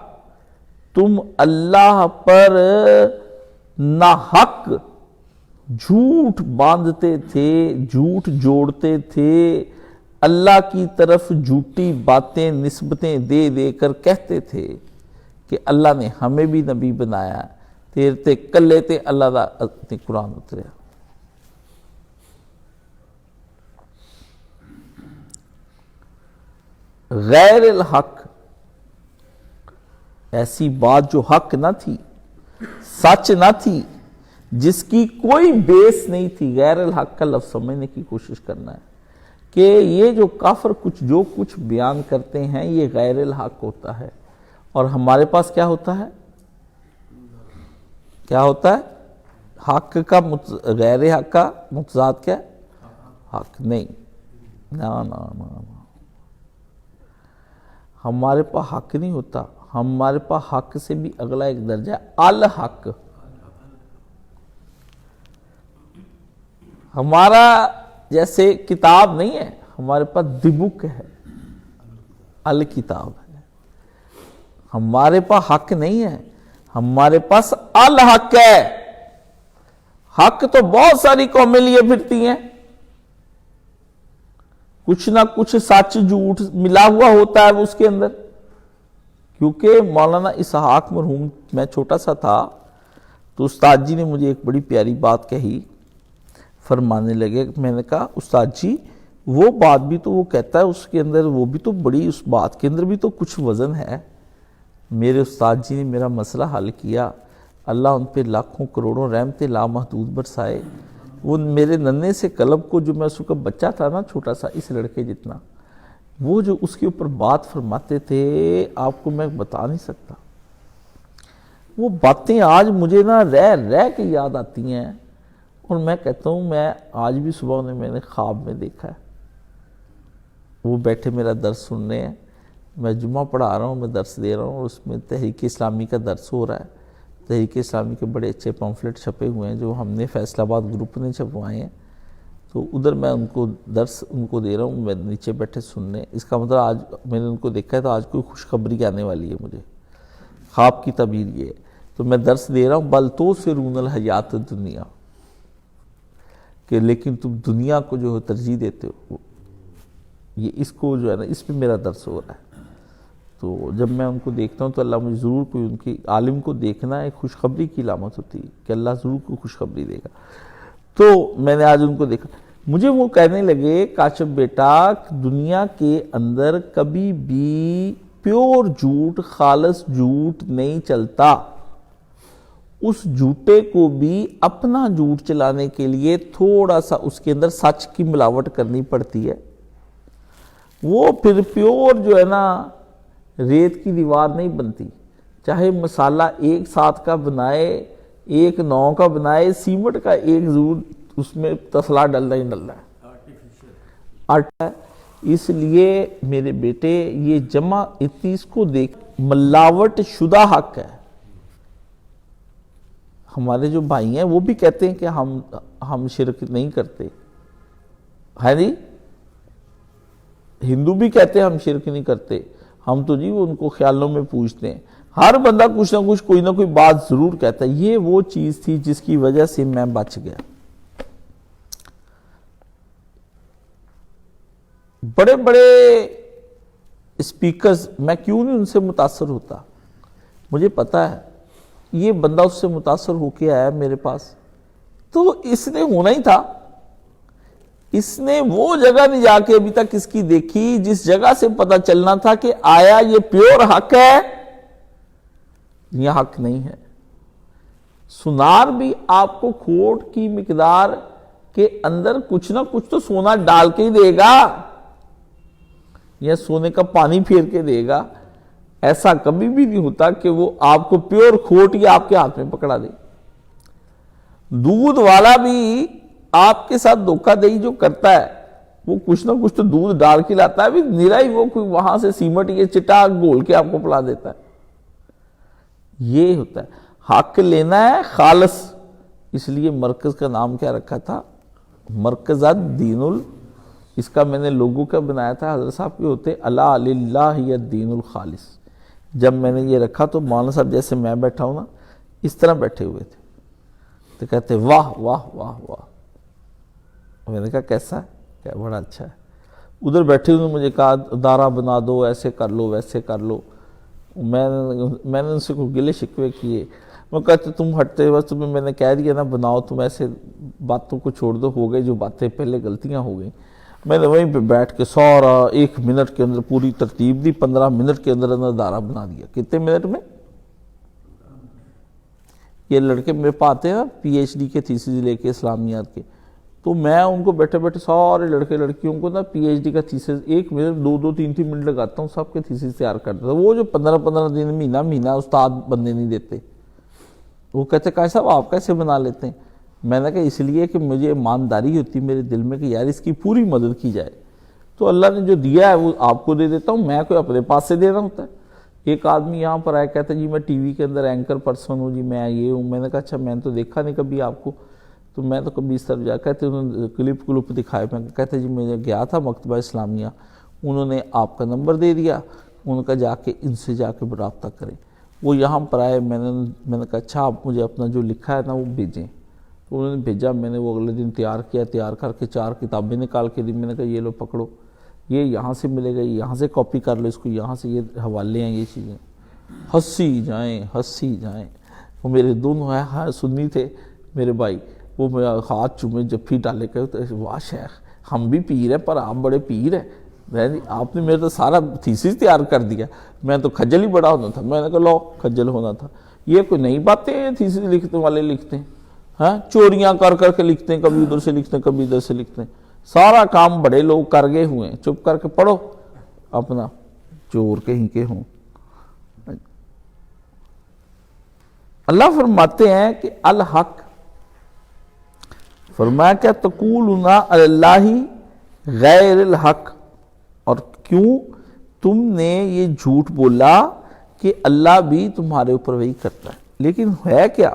Speaker 1: تم اللہ پر ناحق جھوٹ باندھتے تھے، جھوٹ جوڑتے تھے، اللہ کی طرف جھوٹی باتیں نسبتیں دے دے کر کہتے تھے کہ اللہ نے ہمیں بھی نبی بنایا، تیر تے کلے تے اللہ دا قرآن اتریا۔ غیر الحق، ایسی بات جو حق نہ تھی، سچ نہ تھی، جس کی کوئی بیس نہیں تھی۔ غیر الحق کا لفظ سمجھنے کی کوشش کرنا ہے کہ یہ جو کافر جو کچھ بیان کرتے ہیں یہ غیر الحق ہوتا ہے، اور ہمارے پاس کیا ہوتا ہے؟ کیا ہوتا ہے؟ حق کا غیر حق کا متضاد کیا ہے؟ حق نہیں، نا ہمارے پاس حق نہیں ہوتا، ہمارے پاس حق سے بھی اگلا ایک درجہ ہے الحق۔ ہمارا جیسے کتاب نہیں ہے، ہمارے پاس دی بک ہے، الکتاب ہے۔ ہمارے پاس حق نہیں ہے، ہمارے پاس الحق ہے۔ حق تو بہت ساری قومیں لیے پھرتی ہیں، کچھ نہ کچھ سچ جھوٹ ملا ہوا ہوتا ہے اس کے اندر۔ کیونکہ مولانا اسحاق مرحوم، میں چھوٹا سا تھا تو استاد جی نے مجھے ایک بڑی پیاری بات کہی، فرمانے لگے، میں نے کہا استاد جی وہ بات بھی تو وہ کہتا ہے اس کے اندر، وہ بھی تو بڑی، اس بات کے اندر بھی تو کچھ وزن ہے۔ میرے استاد جی نے میرا مسئلہ حل کیا، اللہ ان پہ لاکھوں کروڑوں رحمتیں لامحدود برسائے۔ وہ میرے ننے سے قلب کو، جو میں اس کا بچہ تھا نا، چھوٹا سا اس لڑکے جتنا، وہ جو اس کے اوپر بات فرماتے تھے آپ کو میں بتا نہیں سکتا۔ وہ باتیں آج مجھے نا رہ کے یاد آتی ہیں، اور میں کہتا ہوں میں آج بھی صبح انہیں میں نے خواب میں دیکھا ہے، وہ بیٹھے میرا درس سننے ہیں، میں جمعہ پڑھا رہا ہوں، میں درس دے رہا ہوں، اور اس میں تحریک اسلامی کا درس ہو رہا ہے۔ تحریک اسلامی کے بڑے اچھے پمفلٹ چھپے ہوئے ہیں جو ہم نے فیصل آباد گروپ نے چھپوائے ہیں، تو ادھر میں ان کو درس ان کو دے رہا ہوں، میں نیچے بیٹھے سننے۔ اس کا مطلب آج میں نے ان کو دیکھا ہے تو آج کوئی خوشخبری آنے والی ہے مجھے، خواب کی تعبیر یہ ہے۔ تو میں درس دے رہا ہوں، بل تو سرون الحیات دنیا، کہ لیکن تم دنیا کو جو ترجیح دیتے ہو، یہ اس کو جو ہے نا، اس پہ میرا درس ہو رہا ہے۔ تو جب میں ان کو دیکھتا ہوں تو اللہ مجھے ضرور کوئی، ان کی عالم کو دیکھنا ایک خوشخبری کی علامت ہوتی ہے کہ اللہ ضرور کوئی خوشخبری دے گا۔ تو میں نے آج ان کو دیکھا، مجھے وہ کہنے لگے کاشف بیٹا دنیا کے اندر کبھی بھی پیور جھوٹ، خالص جھوٹ نہیں چلتا، اس جھوٹے کو بھی اپنا جھوٹ چلانے کے لیے تھوڑا سا اس کے اندر سچ کی ملاوٹ کرنی پڑتی ہے۔ وہ پھر پیور جو ہے نا ریت کی دیوار نہیں بنتی، چاہے مسالہ ایک 7 کا بنائے، ایک 9 کا بنائے، سیمنٹ کا ایک ضرور اس میں تسلا ڈلنا ہی ڈلنا ہے۔ اس لیے میرے بیٹے یہ جمع اتنی اس کو دیکھ، ملاوٹ شدہ حق ہے۔ ہمارے جو بھائی ہیں وہ بھی کہتے ہیں کہ ہم شرک نہیں کرتے، ہے نہیں؟ ہندو بھی کہتے ہیں ہم شرک نہیں کرتے، ہم تو جی وہ ان کو خیالوں میں پوچھتے ہیں۔ ہر بندہ کچھ نہ کچھ کوئی نہ کوئی بات ضرور کہتا ہے۔ یہ وہ چیز تھی جس کی وجہ سے میں بچ گیا۔ بڑے بڑے اسپیکرز، میں کیوں نہیں ان سے متاثر ہوتا؟ مجھے پتا ہے یہ بندہ اس سے متاثر ہو کے آیا میرے پاس، تو اس نے ہونا ہی تھا۔ اس نے وہ جگہ نہیں جا کے ابھی تک اس کی دیکھی جس جگہ سے پتا چلنا تھا کہ آیا یہ پیور حق ہے یا حق نہیں ہے۔ سنار بھی آپ کو کھوٹ کی مقدار کے اندر کچھ نہ کچھ تو سونا ڈال کے ہی دے گا، یا سونے کا پانی پھیر کے دے گا۔ ایسا کبھی بھی نہیں ہوتا کہ وہ آپ کو پیور کھوٹ ہی آپ کے ہاتھ میں پکڑا دے۔ دودھ والا بھی آپ کے ساتھ دھوکہ دہی جو کرتا ہے، وہ کچھ نہ کچھ تو دودھ ڈال کے لاتا ہے، نیرا ہی وہ کوئی وہاں سے سیمٹ یہ چٹا گھول کے آپ کو پلا دیتا ہے۔ یہ ہوتا ہے حق لینا ہے خالص، اس لیے مرکز کا نام کیا رکھا تھا؟ مرکز الدین اس کا میں نے لوگو کیا بنایا تھا؟ حضرت صاحب کے ہوتے الا للہ الدین الخالص. جب میں نے یہ رکھا تو مولانا صاحب جیسے میں بیٹھا ہوں نا اس طرح بیٹھے ہوئے تھے، تو کہتے واہ واہ واہ واہ. میں نے کہا کیسا ہے؟ کہ بڑا اچھا ہے. ادھر بیٹھے انہوں نے مجھے کہا ادارہ بنا دو، ایسے کر لو ویسے کر لو. میں نے ان سے کوئی گلے شکوے کیے. وہ کہتے تم ہٹتے بس، تمہیں میں نے کہہ دیا نا بناؤ، تم ایسے باتوں کو چھوڑ دو، ہو گئے جو باتیں پہلے غلطیاں ہو گئیں. میں نے وہیں پہ بیٹھ کے سارا 1 منٹ کے اندر پوری ترتیب دی، 15 منٹ کے اندر ادارہ بنا دیا. کتنے منٹ میں؟ یہ لڑکے میرے پاس آتے ہیں نا پی ایچ ڈی کے تھیسس لے کے اسلامیات کے، تو میں ان کو بیٹھے بیٹھے سارے لڑکے لڑکیوں کو نا پی ایچ ڈی کا تھیسس 1 منٹ 2 3 منٹ لگاتا ہوں، سب کے تھیسس تیار کرتا تھا. وہ جو 15 دن مہینہ استاد بننے نہیں دیتے، وہ کہتے کہ صاحب آپ کیسے بنا لیتے ہیں؟ میں نے کہا اس لیے کہ مجھے ایمانداری ہوتی میرے دل میں کہ یار اس کی پوری مدد کی جائے. تو اللہ نے جو دیا ہے وہ آپ کو دے دیتا ہوں، میں کوئی اپنے پاس سے دینا ہوتا ہے. ایک آدمی یہاں پر آیا کہتا ہے جی میں ٹی وی کے اندر اینکر پرسن ہوں جی، میں یہ ہوں. میں نے کہا اچھا میں نے تو دیکھا نہیں کبھی آپ کو، تو میں تو کبھی اس طرف جا. کہتے انہوں نے کلپ دکھائے. میں کہتے جی میں گیا تھا مکتبہ اسلامیہ، انہوں نے آپ کا نمبر دے دیا، انہوں نے کہا جا کے ان سے جا کے رابطہ کریں. وہ یہاں پر آئے، میں نے کہا اچھا آپ مجھے اپنا جو لکھا ہے نا وہ بھیجیں. تو انہوں نے بھیجا. میں نے وہ اگلے دن تیار کیا، تیار کر کے 4 کتابیں نکال کے دی. میں نے کہا یہ لو پکڑو، یہ یہاں سے ملے گا، یہاں سے کاپی کر لو اس کو، یہاں سے یہ حوالے ہیں، یہ چیزیں. ہنسی جائیں. وہ میرے دونوں ہیں سنی تھے میرے بھائی، وہ میرا ہاتھ چومے جفی ڈالے کہ واہ شیخ ہم بھی پیر ہیں پر آپ بڑے پیر ہیں، آپ نے میرے تو سارا تھیسس تیار کر دیا. میں تو کھجل ہی بڑا ہونا تھا. میں نے کہا لو کھجل ہونا تھا، یہ کوئی نئی باتیں ہیں تھیسس لکھنے والے لکھتے ہیں، ہاں چوریاں کر کے لکھتے ہیں، کبھی ادھر سے لکھتے ہیں کبھی ادھر سے لکھتے ہیں. سارا کام بڑے لوگ کر گئے ہوئے ہیں، چپ کر کے پڑھو اپنا، چور کہیں کے ہوں. اللہ فرماتے ہیں کہ الحق، فرمایا کیا تقولون علی اللہ غیر الحق، اور کیوں تم نے یہ جھوٹ بولا کہ اللہ بھی تمہارے اوپر وہی کرتا ہے. لیکن ہے کیا؟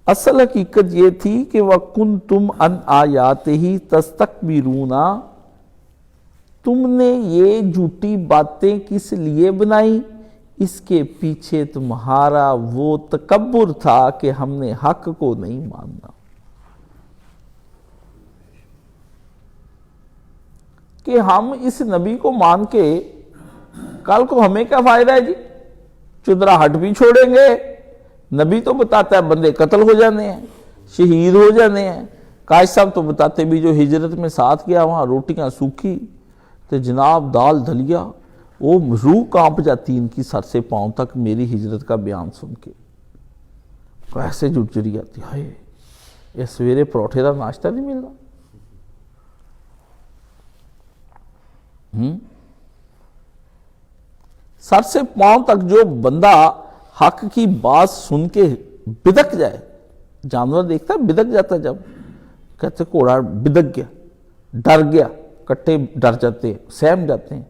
Speaker 1: اصل حقیقت یہ تھی کہ وَكُنْتُمْ عَنْ آیَاتِهِ تَسْتَكْبِرُونَ، تم نے یہ جھوٹی باتیں کس لیے بنائی؟ اس کے پیچھے تمہارا وہ تکبر تھا کہ ہم نے حق کو نہیں ماننا. کہ ہم اس نبی کو مان کے کل کو ہمیں کیا فائدہ ہے جی؟ چودرا ہٹ بھی چھوڑیں گے. نبی تو بتاتا ہے بندے قتل ہو جانے ہیں، شہید ہو جانے ہیں. کاش صاحب تو بتاتے بھی جو ہجرت میں ساتھ گیا وہاں روٹیاں سوکھی تو جناب دال دھلیا، وہ روح کانپ جاتی ان کی سر سے پاؤں تک میری ہجرت کا بیان سن کے. ایسے جھرجھری آتی، ہائے یہ سویرے پروٹھے کا ناشتہ نہیں ملتا. سر سے پاؤں تک جو بندہ حق کی بات سن کے بدک جائے، جانور دیکھتا ہے بدک جاتا ہے، جب کہتے گھوڑا بدک گیا، ڈر گیا، کٹے ڈر جاتے ہیں، سہم جاتے ہیں.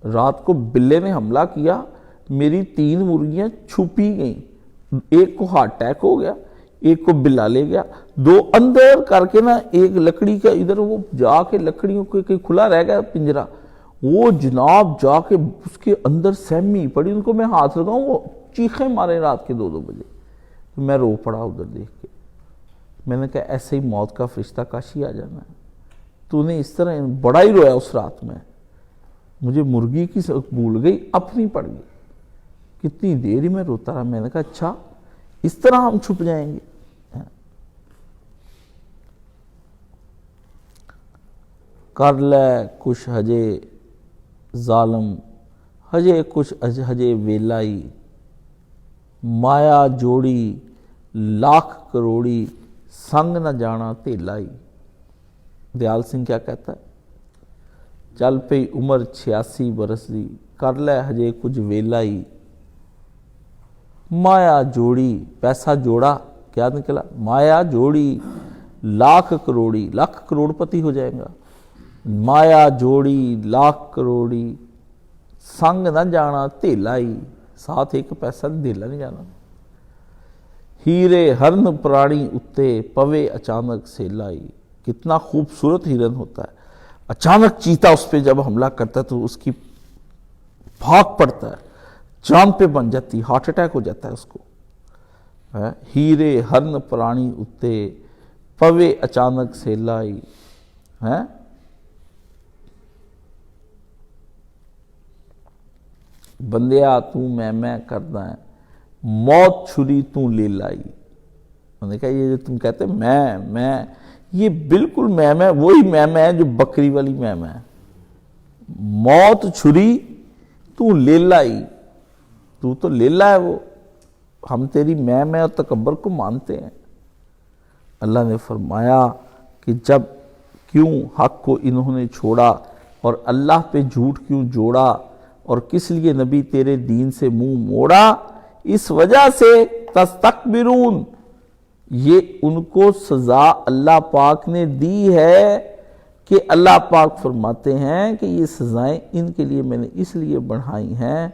Speaker 1: رات کو بلے نے حملہ کیا، میری 3 مرغیاں چھپی گئیں، ایک کو ہارٹ اٹیک ہو گیا، ایک کو بلا لے گیا، 2 اندر کر کے نا ایک لکڑی کا ادھر وہ جا کے لکڑیوں کے کھلا رہ گیا پنجرا، وہ جناب جا کے اس کے اندر سہمی پڑی. ان کو میں ہاتھ لگاؤں وہ چیخیں مارے رات کے 2 بجے. میں رو پڑا ادھر دیکھ کے. میں نے کہا ایسے ہی موت کا فرشتہ کاشی آ جانا ہے. تو نے اس طرح بڑا ہی رویا اس رات میں. مجھے مرغی کی بھول گئی، اپنی پڑ گئی. کتنی دیر ہی میں روتا رہا. میں نے کہا اچھا اس طرح ہم چھپ جائیں گے. کر لے کچھ ہجے ظالم، ہجے کچھ ہجے ویلائی، مایا جوڑی لاکھ کروڑی، سنگ نہ جانا تیلائی. دیال سنگھ کیا کہتا ہے؟ چل پئی عمر 86 برس دی، کر لے ہجے کچھ ویلائی، مایا جوڑی، پیسہ جوڑا کیا نکلا؟ مایا جوڑی لاکھ کروڑی، لاکھ کروڑ پتی ہو جائے گا. مایا جوڑی لاکھ کروڑی، سنگ نہ جانا تیلائی، ساتھ ایک پیسہ دے نہیں جانا. ہیرے ہرن پرانی اتے پوے اچانک سے لائی. کتنا خوبصورت ہرن ہوتا ہے, اچانک چیتا اس پہ جب حملہ کرتا ہے تو اس کی بھاگ پڑتا ہے, جان پہ بن جاتی, ہارٹ اٹیک ہو جاتا ہے اس کو. ہیرے ہرن پرانی اتے پوے اچانک سے لائی. بندیا تو میں کرنا ہے, موت چھری تو لے لائی. انہوں نے کہا یہ جو تم کہتے میں یہ بالکل میں وہی میں ہے جو بکری والی میں ہے. موت چھری تو لے لائی, تو لیلا ہے وہ, ہم تیری میں اور تکبر کو مانتے ہیں. اللہ نے فرمایا کہ جب کیوں حق کو انہوں نے چھوڑا اور اللہ پہ جھوٹ کیوں جوڑا, اور کس لیے نبی تیرے دین سے منہ موڑا, اس وجہ سے تستکبرون, یہ ان کو سزا اللہ پاک نے دی ہے کہ اللہ پاک فرماتے ہیں کہ یہ سزائیں ان کے لیے میں نے اس لیے بڑھائی ہیں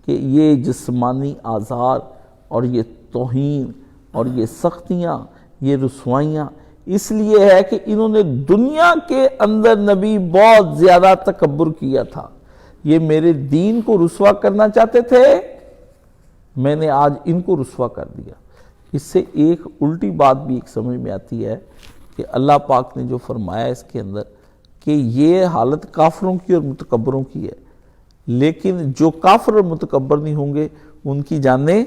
Speaker 1: کہ یہ جسمانی آزار اور یہ توہین اور یہ سختیاں, یہ رسوائیاں اس لیے ہے کہ انہوں نے دنیا کے اندر نبی بہت زیادہ تکبر کیا تھا. یہ میرے دین کو رسوا کرنا چاہتے تھے, میں نے آج ان کو رسوا کر دیا. اس سے ایک الٹی بات بھی ایک سمجھ میں آتی ہے کہ اللہ پاک نے جو فرمایا اس کے اندر کہ یہ حالت کافروں کی اور متکبروں کی ہے, لیکن جو کافر اور متکبر نہیں ہوں گے ان کی جانیں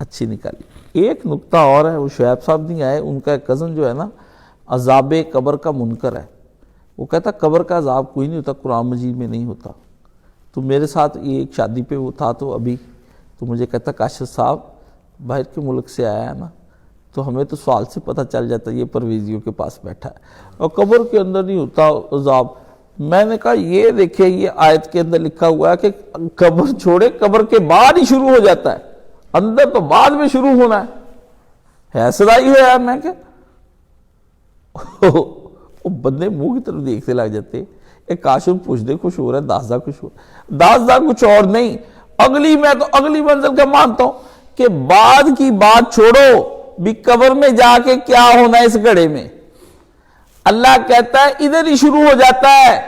Speaker 1: اچھی نکالی. ایک نقطہ اور ہے, وہ شعیب صاحب نہیں آئے, ان کا ایک کزن جو ہے نا عذاب قبر کا منکر ہے. وہ کہتا قبر کا عذاب کوئی نہیں ہوتا, قرآن مجید میں نہیں ہوتا. تو میرے ساتھ یہ ایک شادی پہ وہ تھا تو ابھی تو مجھے کہتا کاشف صاحب باہر کے ملک سے آیا ہے نا, تو ہمیں تو سوال سے پتہ چل جاتا ہے یہ پرویزیوں کے پاس بیٹھا ہے, اور قبر کے اندر نہیں ہوتا عذاب. میں نے کہا یہ دیکھیں یہ آیت کے اندر لکھا ہوا ہے کہ قبر چھوڑے قبر کے بعد ہی شروع ہو جاتا ہے, اندر تو بعد میں شروع ہونا ہے صدا ہی ہے یار. میں کہ وہ بندے منہ کی طرف دیکھتے لگ جاتے, ایک کاشف پوچھ دے خوش ہو رہا ہے, داسدہ خوش ہو رہا ہے. داسدہ کچھ اور نہیں, میں تو اگلی منزل کا مانتا ہوں کہ بعد کی بات چھوڑو, بھی قبر میں جا کے کیا ہونا ہے اس گھڑے میں. اللہ کہتا ہے ادھر ہی شروع ہو جاتا ہے,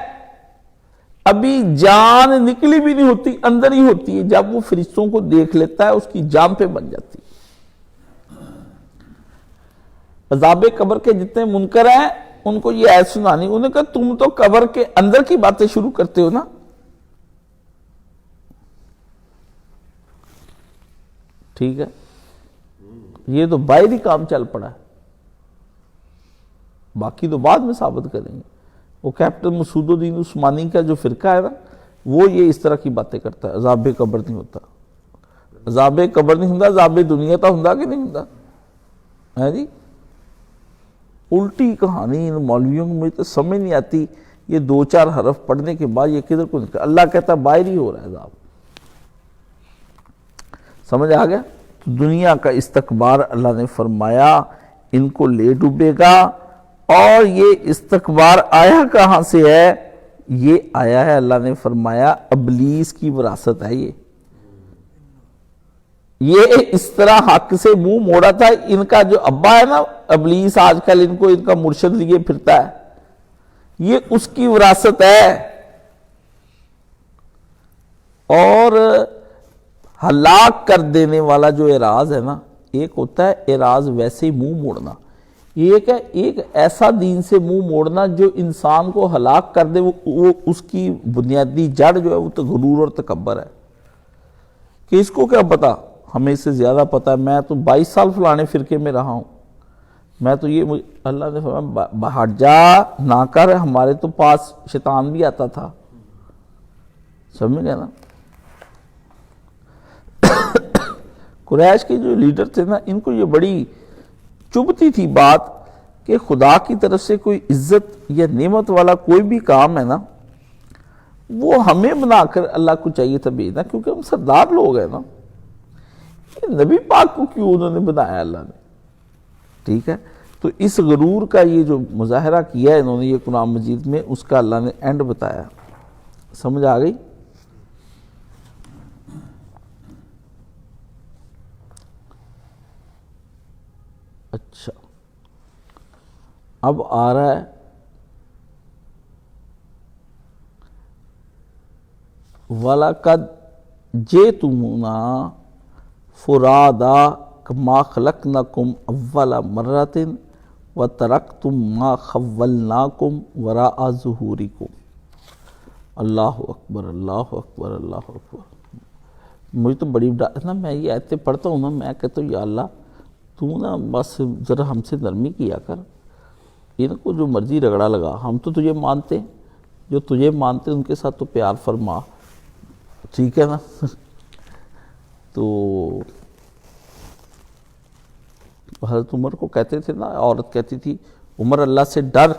Speaker 1: ابھی جان نکلی بھی نہیں ہوتی, اندر ہی ہوتی ہے. جب وہ فرشتوں کو دیکھ لیتا ہے اس کی جان پہ بن جاتی ہے. عذاب قبر کے جتنے منکر ہیں ان کو یہ آیت سنانی, انہوں نے کہا تم تو قبر کے اندر کی باتیں شروع کرتے ہو نا. ٹھیک ہے, یہ تو باہر ہی کام چل پڑا ہے, باقی تو بعد میں ثابت کریں گے. وہ کیپٹن مسعود الدین عثمانی کا جو فرقہ ہے نا وہ یہ اس طرح کی باتیں کرتا ہے, عذاب قبر نہیں ہوتا. عذاب قبر نہیں ہوتا, عذاب دنیا تو ہوتا کہ نہیں ہوتا ہے جی. الٹی کہانی ان مولویوں کو مجھے تو سمجھ نہیں آتی, یہ 2-4 حرف پڑھنے کے بعد یہ کدھر کو نکل. اللہ کہتا ہے باہر ہی ہو رہا ہے عذاب. سمجھ آ گیا؟ دنیا کا استکبار اللہ نے فرمایا ان کو لے ڈوبے گا. اور یہ استکبار آیا کہاں سے ہے؟ یہ آیا ہے اللہ نے فرمایا ابلیس کی وراثت ہے. یہ اس طرح حق سے منہ موڑا تھا. ان کا جو ابا ہے نا ابلیس, آج کل ان کو ان کا مرشد لیے پھرتا ہے, یہ اس کی وراثت ہے. اور ہلاک کر دینے والا جو اعراض ہے نا, ایک ہوتا ہے اعراض ویسے ہی منہ موڑنا, ایک ہے ایک ایسا دین سے منہ موڑنا جو انسان کو ہلاک کر دے. وہ اس کی بنیادی جڑ جو ہے وہ تو غرور اور تکبر ہے کہ اس کو کیا پتا, ہمیں اس سے زیادہ پتا ہے, میں تو 22 سال فلانے فرقے میں رہا ہوں, میں تو یہ اللہ نے فرمایا ہٹ جا نہ کر, ہمارے تو پاس شیطان بھی آتا تھا. سمجھ گئے نا؟ قریش کے جو لیڈر تھے نا ان کو یہ بڑی چبھتی تھی بات کہ خدا کی طرف سے کوئی عزت یا نعمت والا کوئی بھی کام ہے نا وہ ہمیں بنا کر اللہ کو چاہیے تھا بھیجنا, کیونکہ ہم سردار لوگ ہیں نا. نبی پاک کو کیوں انہوں نے بنایا اللہ نے؟ ٹھیک ہے, تو اس غرور کا یہ جو مظاہرہ کیا ہے انہوں نے یہ قرآن مجید میں, اس کا اللہ نے اینڈ بتایا. سمجھ آ گئی؟ اچھا اب آ رہا ہے وَلَقَدْ جِئْتُمُونَا فُرَادَىٰ كَمَا خَلَقْنَاكُمْ أَوَّلَ مَرَّةٍ وَتَرَكْتُم مَّا خَوَّلْنَاكُمْ وَرَاءَ ظُهُورِكُمْ۔ اللہ اکبر اللہ اکبر اللہ اکبر۔ مجھے تو بڑی نا، میں یہ آیتیں پڑھتا ہوں نا، میں کہتا ہوں یا اللہ تو نا بس ذرا ہم سے نرمی کیا کر، ان کو جو مرضی رگڑا لگا، ہم تو تجھے مانتے ہیں، جو تجھے مانتے ہیں ان کے ساتھ تو پیار فرما، ٹھیک ہے نا۔ تو حضرت عمر کو کہتے تھے نا، عورت کہتی تھی عمر اللہ سے ڈر،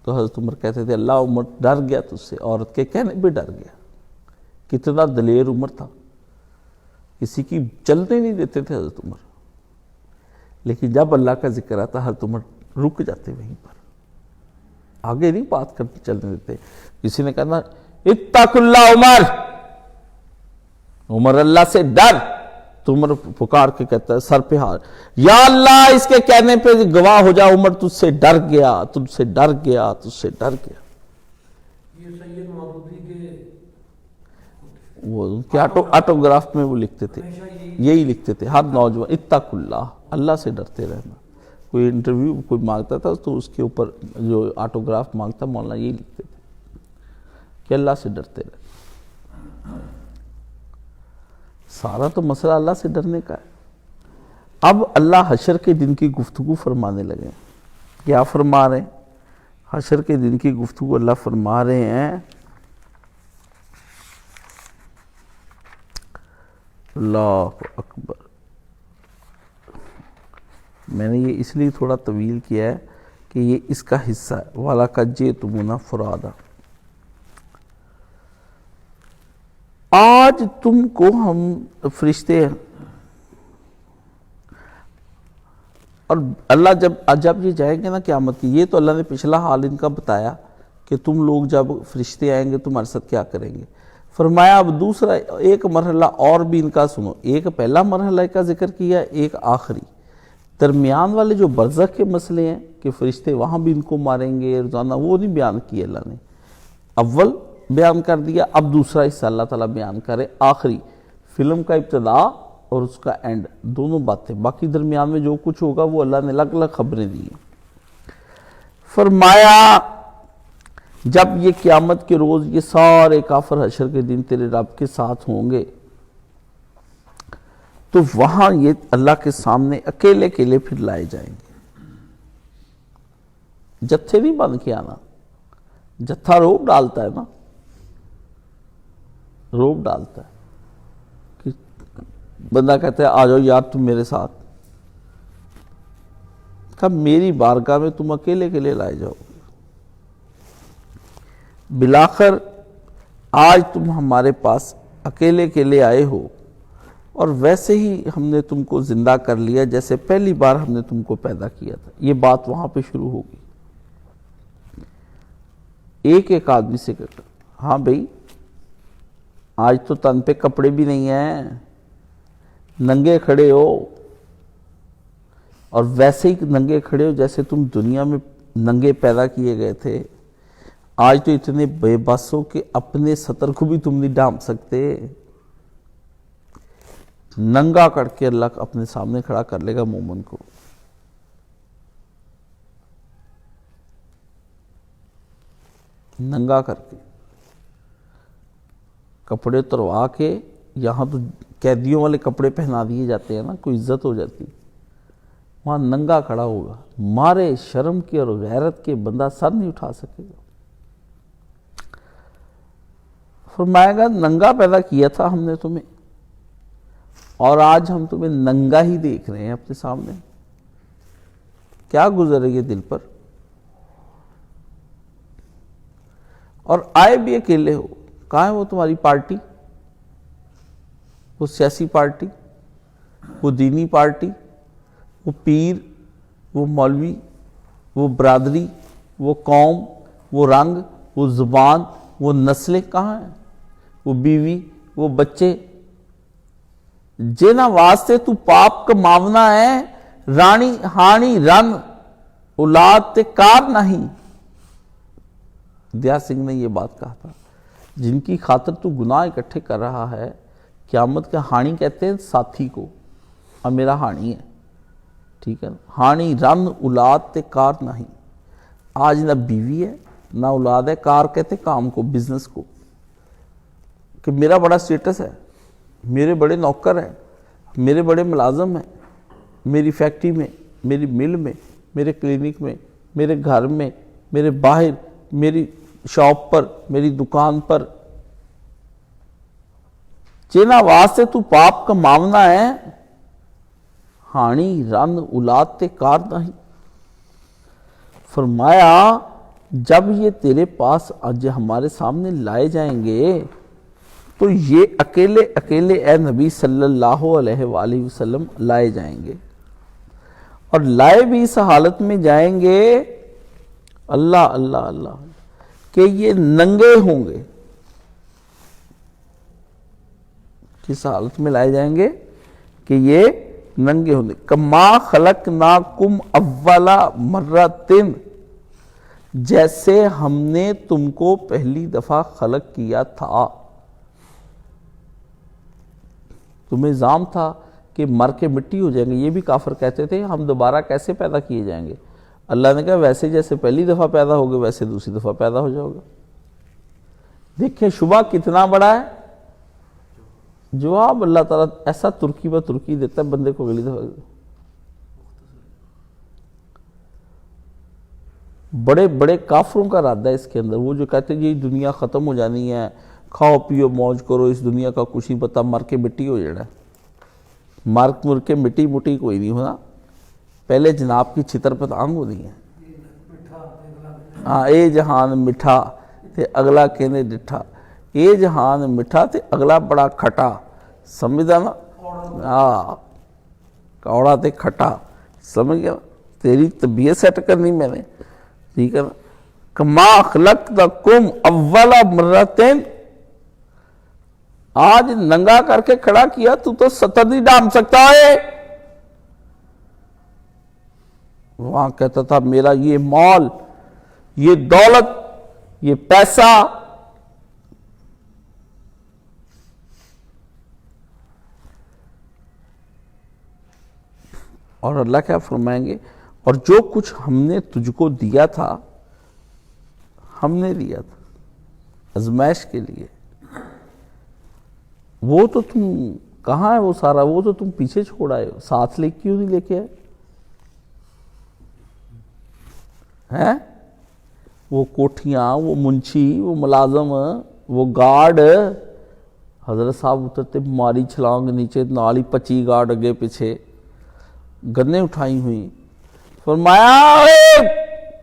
Speaker 1: تو حضرت عمر کہتے تھے اللہ عمر ڈر گیا تجھ سے، عورت کے کہنے پہ ڈر گیا۔ کتنا دلیر عمر تھا، کسی کی چلنے نہیں دیتے تھے حضرت عمر، لیکن جب اللہ کا ذکر آتا حضرت عمر رک جاتے وہیں پر، آگے نہیں بات کرتے چلنے دیتے۔ کسی نے کہا اتق اللہ عمر، عمر اللہ سے ڈر، تو عمر پکار کے کہتا ہے سر پہ ہاتھ، یا اللہ اس کے کہنے پہ گواہ ہو جا عمر تجھ سے ڈر گیا، تجھ سے ڈر گیا، تجھ سے ڈر گیا۔
Speaker 2: یہ سید مودودی کے
Speaker 1: وہ ان کے آٹوگراف میں وہ لکھتے تھے، یہی لکھتے تھے ہر نوجوان اتق اللہ، اللہ سے ڈرتے رہنا۔ کوئی انٹرویو کوئی مانگتا تھا تو اس کے اوپر جو آٹوگراف مانگتا مولانا یہی لکھتے تھے کہ اللہ سے ڈرتے رہنا۔ سارا تو مسئلہ اللہ سے ڈرنے کا ہے۔ اب اللہ حشر کے دن کی گفتگو فرمانے لگے، کیا فرما رہے ہیں؟ حشر کے دن کی گفتگو اللہ فرما رہے ہیں، اللہ اکبر۔ میں نے یہ اس لیے تھوڑا طویل کیا ہے کہ یہ اس کا حصہ ہے، وَلَقَدْ جِئْتُمُونَا فُرَادَىٰ۔ آج تم کو ہم فرشتے ہیں، اور اللہ جب یہ جائیں گے نا قیامت کی، یہ تو اللہ نے پچھلا حال ان کا بتایا کہ تم لوگ جب فرشتے آئیں گے تمہارے ساتھ کیا کریں گے۔ فرمایا اب دوسرا ایک مرحلہ اور بھی ان کا سنو، ایک پہلا مرحلہ کا ذکر کیا، ایک آخری، درمیان والے جو برزخ کے مسئلے ہیں کہ فرشتے وہاں بھی ان کو ماریں گے روزانہ، وہ نہیں بیان کیے اللہ نے، اول بیان کر دیا، اب دوسرا حصہ اللہ تعالیٰ بیان کرے، آخری فلم کا ابتدا اور اس کا اینڈ، دونوں باتیں، باقی درمیان میں جو کچھ ہوگا وہ اللہ نے الگ الگ خبریں دی۔ فرمایا جب یہ قیامت کے روز یہ سارے کافر حشر کے دن تیرے رب کے ساتھ ہوں گے تو وہاں یہ اللہ کے سامنے اکیلے اکیلے پھر لائے جائیں گے، جتھے نہیں بن کے آنا، جتھا روب ڈالتا ہے نا، روب ڈالتا ہے کہ بندہ کہتا ہے آ جاؤ یار تم میرے ساتھ، کہ میری بارگاہ میں تم اکیلے اکیلے لائے جاؤ گے، بلاخر آج تم ہمارے پاس اکیلے اکیلے آئے ہو، اور ویسے ہی ہم نے تم کو زندہ کر لیا جیسے پہلی بار ہم نے تم کو پیدا کیا تھا۔ یہ بات وہاں پہ شروع ہوگی، ایک ایک آدمی سے کہتا ہاں بھئی آج تو تن پہ کپڑے بھی نہیں ہیں، ننگے کھڑے ہو، اور ویسے ہی ننگے کھڑے ہو جیسے تم دنیا میں ننگے پیدا کیے گئے تھے۔ آج تو اتنے بے بس ہو کہ اپنے سطر کو بھی تم نہیں ڈھانپ سکتے، ننگا کر کے اللہ اپنے سامنے کھڑا کر لے گا مومن کو۔ ننگا کر کے کپڑے اتروا کے، یہاں تو قیدیوں والے کپڑے پہنا دیے جاتے ہیں نا، کوئی عزت ہو جاتی، وہاں ننگا کھڑا ہوگا، مارے شرم کے اور غیرت کے بندہ سر نہیں اٹھا سکے گا۔ فرمائے گا ننگا پیدا کیا تھا ہم نے تمہیں، اور آج ہم تمہیں ننگا ہی دیکھ رہے ہیں اپنے سامنے، کیا گزرے گے دل پر؟ اور آئے بھی اکیلے ہو، کہاں ہے وہ تمہاری پارٹی، وہ سیاسی پارٹی، وہ دینی پارٹی، وہ پیر، وہ مولوی، وہ برادری، وہ قوم، وہ رنگ، وہ زبان، وہ نسلیں کہاں ہیں؟ وہ بیوی، وہ بچے، جنہاں واسطے تو پاپ کماونا ہے، رانی ہانی رن اولاد تے کار نہیں. دیا سنگھ نے یہ بات کہا تھا. جن کی خاطر تو گناہ اکٹھے کر رہا ہے، قیامت کا ہانی کہتے ہیں ساتھی کو، اور میرا ہانی ہے. ٹھیک ہے، ہانی رن اولاد تے کار نہیں. آج نہ بیوی ہے نہ اولاد ہے، کار کہتے کام کو، بزنس کو، کہ میرا بڑا سٹیٹس ہے، میرے بڑے نوکر ہیں، میرے بڑے ملازم ہیں، میری فیکٹری میں، میری مل میں، میرے کلینک میں، میرے گھر میں، میرے باہر، میری شاپ پر، میری دکان پر. جنا واسطے تو پاپ کماونا ہے، ہانی رن اولاد تے کار نہیں. فرمایا جب یہ تیرے پاس آج ہمارے سامنے لائے جائیں گے تو یہ اکیلے اکیلے اے نبی صلی اللہ علیہ وآلہ وسلم لائے جائیں گے، اور لائے بھی اس حالت میں جائیں گے اللہ اللہ اللہ کہ یہ ننگے ہوں گے. کس حالت میں لائے جائیں گے کہ یہ ننگے ہوں گے. کما خلقناکم اول مرۃ، جیسے ہم نے تم کو پہلی دفعہ خلق کیا تھا. تمہیں الزام تھا کہ مر کے مٹی ہو جائیں گے. یہ بھی کافر کہتے تھے ہم دوبارہ کیسے پیدا کیے جائیں گے. اللہ نے کہا ویسے جیسے پہلی دفعہ پیدا ہوگے ویسے دوسری دفعہ پیدا ہو جاؤ گا. دیکھیں شبہ کتنا بڑا ہے. جواب اللہ تعالیٰ ایسا ترکی بہ ترکی دیتا ہے بندے کو اگلی دفعہ. بڑے بڑے کافروں کا ارادہ ہے اس کے اندر. وہ جو کہتے ہیں یہ دنیا ختم ہو جانی ہے، کھاؤ پیو موج کرو، اس دنیا کا کچھ نہیں پتا، مر کے مٹی ہو جانا ہے. مر کے مٹی مٹی کوئی نہیں ہونا، پہلے جناب کی چھتر پتانگ ہونی ہے. ہاں اے جہان مٹھا تے اگلا کہنے ڈٹھا. اے جہان مٹھا تے اگلا بڑا کھٹا. سمجھا نا؟ ہاں کوڑا تے کھٹا. سمجھ گیا؟ تیری طبیعت سیٹ کرنی میں نے. ٹھیک ہے نا؟ کما خلقتکم اول مرۃ، آج ننگا کر کے کھڑا کیا تو 70 نہیں ڈام سکتا ہے. وہاں کہتا تھا میرا یہ مال، یہ دولت، یہ پیسہ، اور اللہ کیا فرمائیں گے، اور جو کچھ ہم نے تجھ کو دیا تھا ہم نے دیا تھا آزمائش کے لیے. وہ تو تم کہاں ہے وہ سارا، وہ تو تم پیچھے چھوڑ آئے ہو، ساتھ لے کیوں نہیں لے کے آئے ہیں؟ وہ کوٹھیاں، وہ منشی، وہ ملازم، وہ گارڈ، حضرت صاحب اترتے ماری چھلانگ نیچے، نال ہی 25 گارڈ اگے پیچھے، گنے اٹھائی ہوئی. فرمایا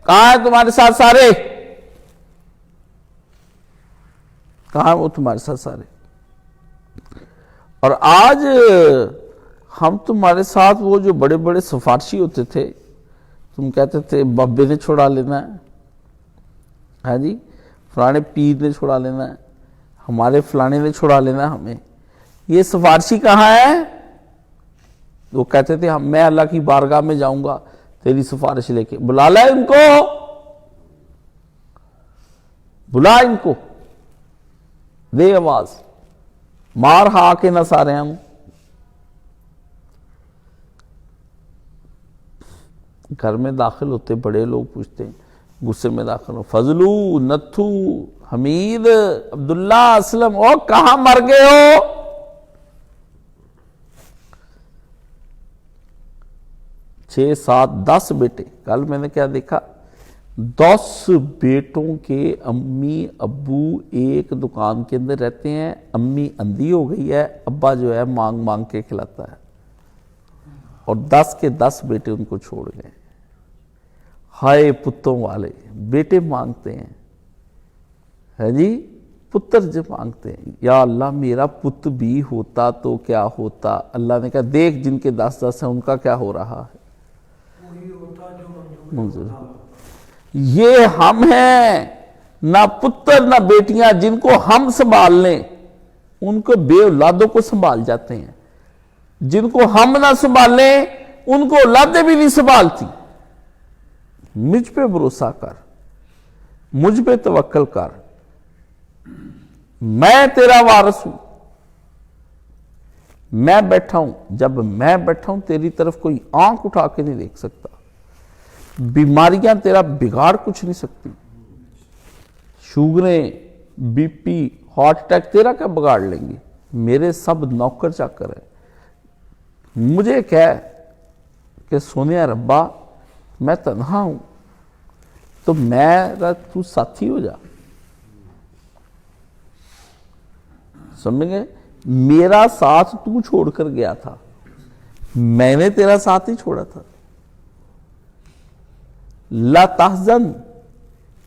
Speaker 1: کہاں ہے تمہارے ساتھ سارے، کہاں ہے وہ تمہارے ساتھ سارے. اور آج ہم تمہارے ساتھ وہ جو بڑے بڑے سفارشی ہوتے تھے، تم کہتے تھے بابے نے چھڑا لینا ہے، ہاں جی فلانے پیر نے چھڑا لینا ہے، ہمارے فلانے نے چھڑا لینا ہے ہمیں. یہ سفارشی کہاں ہے؟ وہ کہتے تھے میں اللہ کی بارگاہ میں جاؤں گا تیری سفارش لے کے. بلا لے ان کو، بلا ان کو، دے آواز، مار ہا کے نہ سارے ہم. گھر میں داخل ہوتے بڑے لوگ پوچھتے ہیں، غصے میں داخل ہو، فضلو، نتھو، حمید، عبداللہ، اسلم، او کہاں مر گئے ہو؟ چھ سات 10 بیٹے. کل میں نے کیا دیکھا، 10 بیٹوں کے امی ابو ایک دکان کے اندر رہتے ہیں. امی اندھی ہو گئی ہے، ابا جو ہے مانگ مانگ کے کھلاتا ہے، اور 10 کے 10 بیٹے ان کو چھوڑ گئے. ہائے پتوں والے، بیٹے مانگتے ہیں، ہے جی پتر جو مانگتے ہیں. یا اللہ میرا پت بھی ہوتا تو کیا ہوتا. اللہ نے کہا دیکھ جن کے 10 ہیں ان کا کیا ہو رہا ہے. منظور یہ ہم ہیں، نہ پتر نہ بیٹیاں جن کو ہم سنبھال لیں ان کو بے اولادوں کو سنبھال جاتے ہیں. جن کو ہم نہ سنبھال لیں ان کو اولادیں بھی نہیں سنبھالتی. مجھ پہ بھروسہ کر, مجھ پہ توکل کر, میں تیرا وارث ہوں, میں بیٹھا ہوں. جب میں بیٹھا ہوں تیری طرف کوئی آنکھ اٹھا کے نہیں دیکھ سکتا. بیماریاں تیرا بگاڑ کچھ نہیں سکتی. شوگریں, بی پی, ہارٹ اٹیک تیرا کیا بگاڑ لیں گے؟ میرے سب نوکر چاکر ہیں. مجھے کہہ کہ سونیا ربا میں تنہا ہوں تو میرا تو ساتھی ہو جا. سمجھ گئے؟ میرا ساتھ تو چھوڑ کر گیا تھا, میں نے تیرا ساتھ ہی چھوڑا تھا. لا تحزن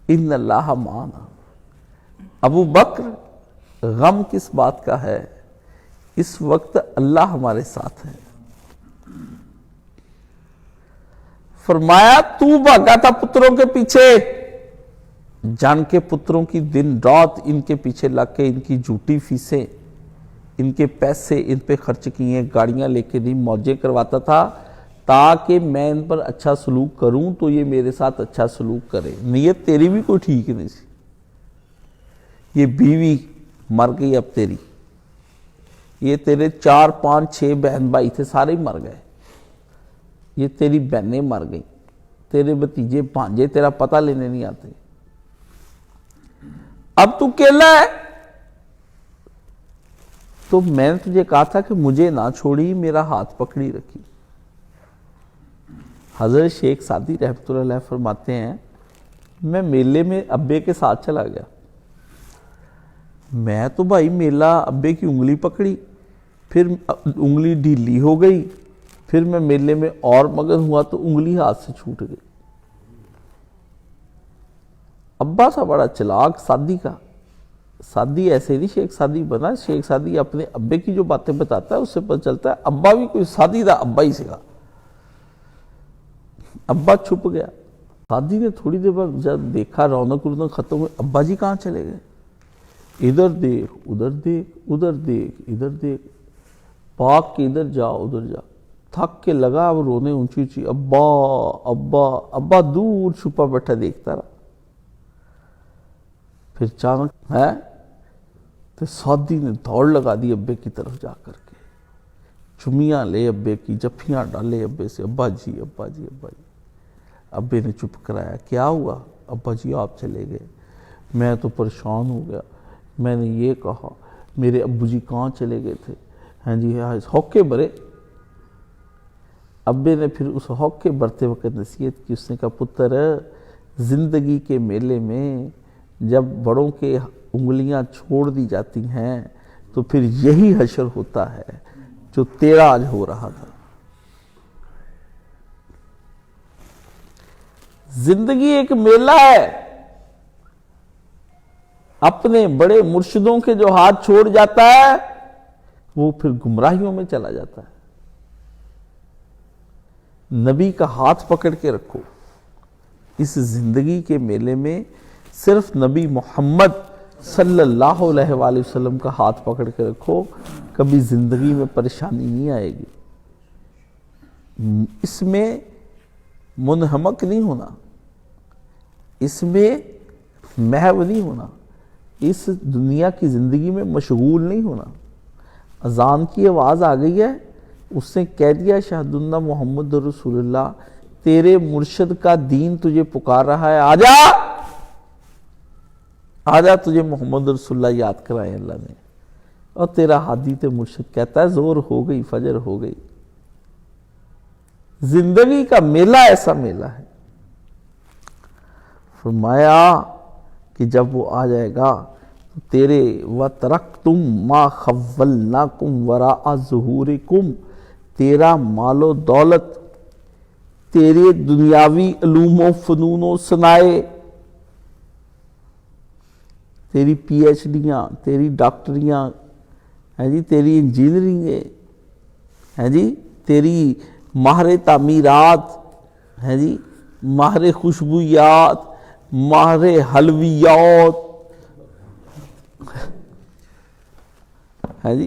Speaker 1: ان اللہ معنا. ابو بکر غم کس بات کا ہے؟ اس وقت اللہ ہمارے ساتھ ہے. فرمایا تو بھاگا تھا پتروں کے پیچھے, جان کے پتروں کی دن رات ان کے پیچھے لگ کے ان کی جھوٹی فیسیں, ان کے پیسے ان پہ خرچ کیے, گاڑیاں لے کے نہیں موجیں کرواتا تھا تاکہ میں ان پر اچھا سلوک کروں تو یہ میرے ساتھ اچھا سلوک کرے. نیت تیری بھی کوئی ٹھیک نہیں سی. یہ بیوی مر گئی اب تیری, یہ تیرے 4 5 6 بہن بھائی تھے سارے ہی مر گئے, یہ تیری بہنیں مر گئیں, تیرے بھتیجے بھانجے تیرا پتہ لینے نہیں آتے. اب تو اکیلا ہے. تو میں نے تجھے کہا تھا کہ مجھے نہ چھوڑی, میرا ہاتھ پکڑی رکھی. حضرت شیخ سعدی رحمۃ اللہ علیہ فرماتے ہیں میں میلے میں ابے کے ساتھ چلا گیا. میں تو بھائی میلہ ابے کی انگلی پکڑی, پھر انگلی ڈھیلی ہو گئی, پھر میں میلے میں اور مگن ہوا تو انگلی ہاتھ سے چھوٹ گئی. ابا سا بڑا چلاک سعدی کا. سعدی ایسے نہیں شیخ سعدی بنا, شیخ سعدی اپنے ابے کی جو باتیں بتاتا ہے اس سے پتہ چلتا ہے ابا بھی کوئی سعدی دا ابا ہی سے گا. ابا چھپ گیا. سعدی نے تھوڑی دیر بعد جب دیکھا رونق ختم ہوئی, ابا جی کہاں چلے گئے؟ ادھر دیکھ ادھر دیکھ ادھر دیکھ ادھر دیکھ, پاک کے ادھر جا ادھر جا. تھک کے لگا اب رونے اونچی اونچی, ابا ابا ابا دور چھپا بیٹھا دیکھتا رہا. پھر اچانک ہے تو سعدی نے دوڑ لگا دی ابے کی طرف جا کر کے, چمیاں لے ابے کی, جفیاں ڈالے ابے سے, ابا جی ابا جی ابا جی. ابے نے چپ کرایا, کیا ہوا؟ ابا جی آپ چلے گئے, میں تو پریشان ہو گیا. میں نے یہ کہا میرے ابو جی کہاں چلے گئے تھے؟ ہاں جی ہوکے برے. ابے نے پھر اس ہوکے برتے وقت نصیحت کی. اس نے کہا پتر زندگی کے میلے میں جب بڑوں کے انگلیاں چھوڑ دی جاتی ہیں تو پھر یہی حشر ہوتا ہے جو تیرا آج ہو رہا تھا. زندگی ایک میلہ ہے. اپنے بڑے مرشدوں کے جو ہاتھ چھوڑ جاتا ہے وہ پھر گمراہیوں میں چلا جاتا ہے. نبی کا ہاتھ پکڑ کے رکھو. اس زندگی کے میلے میں صرف نبی محمد صلی اللہ علیہ وآلہ وسلم کا ہاتھ پکڑ کے رکھو, کبھی زندگی میں پریشانی نہیں آئے گی. اس میں منہمک نہیں ہونا, اس میں محو نہیں ہونا, اس دنیا کی زندگی میں مشغول نہیں ہونا. اذان کی آواز آ گئی ہے, اس نے کہہ دیا شہد اللہ محمد رسول اللہ, تیرے مرشد کا دین تجھے پکار رہا ہے, آجا آجا, تجھے محمد رسول اللہ یاد کرائے اللہ نے. اور تیرا ہادی تے مرشد کہتا ہے زور ہو گئی, فجر ہو گئی. زندگی کا میلہ ایسا میلہ ہے. فرمایا کہ جب وہ آ جائے گا تو تیرے وَتَرَكْتُمْ مَا خَوَّلْنَاكُمْ وَرَاءَ ظُهُورِكُمْ, تیرا مال و دولت, تیرے دنیاوی علوم و فنون و صنائع, تیری پی ایچ ڈیاں, تیری ڈاکٹریاں ہیں جی, تیری انجینئرنگیں ہیں جی, تیری ماہر تعمیرات ہیں جی, ماہر خوشبویات, ماہر حلویات ہے جی,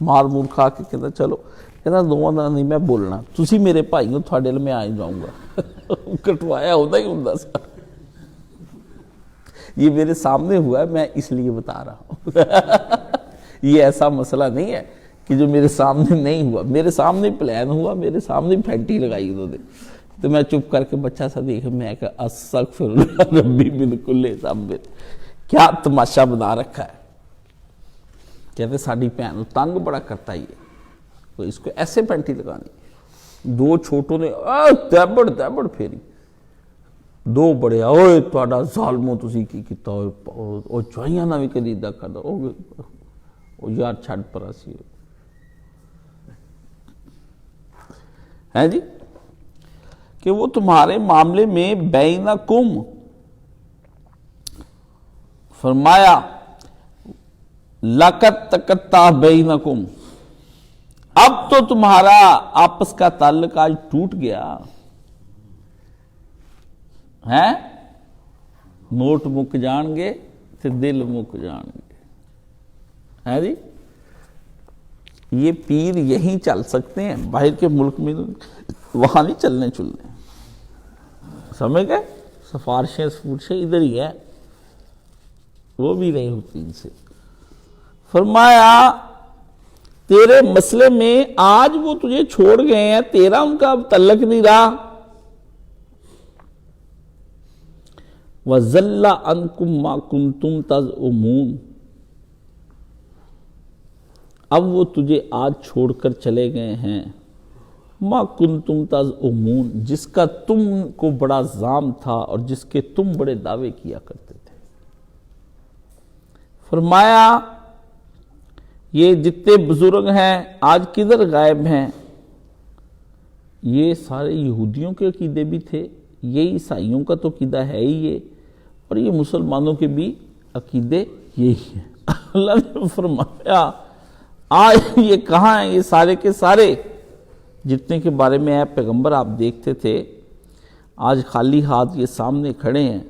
Speaker 1: ਮਾਰ ਮੂਰ ਖਾ ਕੇ ਕਹਿੰਦਾ ਚਲੋ, ਕਹਿੰਦਾ ਦੋਵਾਂ ਦਾ ਨਹੀਂ ਮੈਂ ਬੋਲਣਾ, ਤੁਸੀਂ ਮੇਰੇ ਭਾਈ ਹੋ, ਤੁਹਾਡੇ ਲਈ ਮੈਂ ਆ ਹੀ ਜਾਊਂਗਾ। ਕਟਵਾਇਆ ਉਹਦਾ ਹੀ ਹੁੰਦਾ ਸੀ। یہ میرے سامنے ہوا ہے، میں اس لیے بتا رہا ہوں۔ یہ ایسا مسئلہ نہیں ہے کہ جو میرے سامنے نہیں ہوا، میرے سامنے پلان ہوا، میرے سامنے پھینٹی لگائی انہوں نے، تو میں چپ کر کے بچہ سا دیکھا، میں کہا استغفر اللہ ربی من کل ذنب، کیا تماشا بنا رکھا ہے۔ کہتے ساڑی پہن تنگ بڑا کرتا ہی ہے، تو اس کو ایسے پینٹی لگانی، دو چھوٹوں نے دیبڑ دیبڑ پھیری، دو بڑے اوئے تہاڈا ظالمو تسی کی کیتا ہوئے، او چوائیاں نہ بھی کدی دا کردا، او یار چھڑ پرا سی ہے جی، کہ وہ تمہارے معاملے میں بینکم، فرمایا لقد تقطع بینکم، اب تو تمہارا آپس کا تعلق آج ٹوٹ گیا ہے، نوٹ مک جان گے تو دل مک جان گے، ہے جی۔ یہ پیر یہیں چل سکتے ہیں، باہر کے ملک میں وہاں نہیں چلنے چلنے، سمجھ گئے، سفارشیں سفورشیں ادھر ہی ہے، وہ بھی نہیں ہوتی ان سے۔ فرمایا تیرے مسئلے میں آج وہ تجھے چھوڑ گئے ہیں، تیرا ان کا اب تعلق نہیں رہا، وَزَلَّ عَنْكُمْ مَا كُنْتُمْ تَزْعُمُونَ، اب وہ تجھے آج چھوڑ کر چلے گئے ہیں، مَا كُنْتُمْ تَزْعُمُونَ، جس کا تم کو بڑا زام تھا اور جس کے تم بڑے دعوے کیا کرتے تھے۔ فرمایا یہ جتنے بزرگ ہیں آج کدھر غائب ہیں، یہ سارے یہودیوں کے عقیدے بھی تھے، یہ عیسائیوں کا تو عقیدہ ہے ہی یہ، اور یہ مسلمانوں کے بھی عقیدے یہی ہیں۔ اللہ نے فرمایا آج یہ کہاں ہیں، یہ سارے کے سارے جتنے کے بارے میں اے پیغمبر آپ دیکھتے تھے، آج خالی ہاتھ یہ سامنے کھڑے ہیں،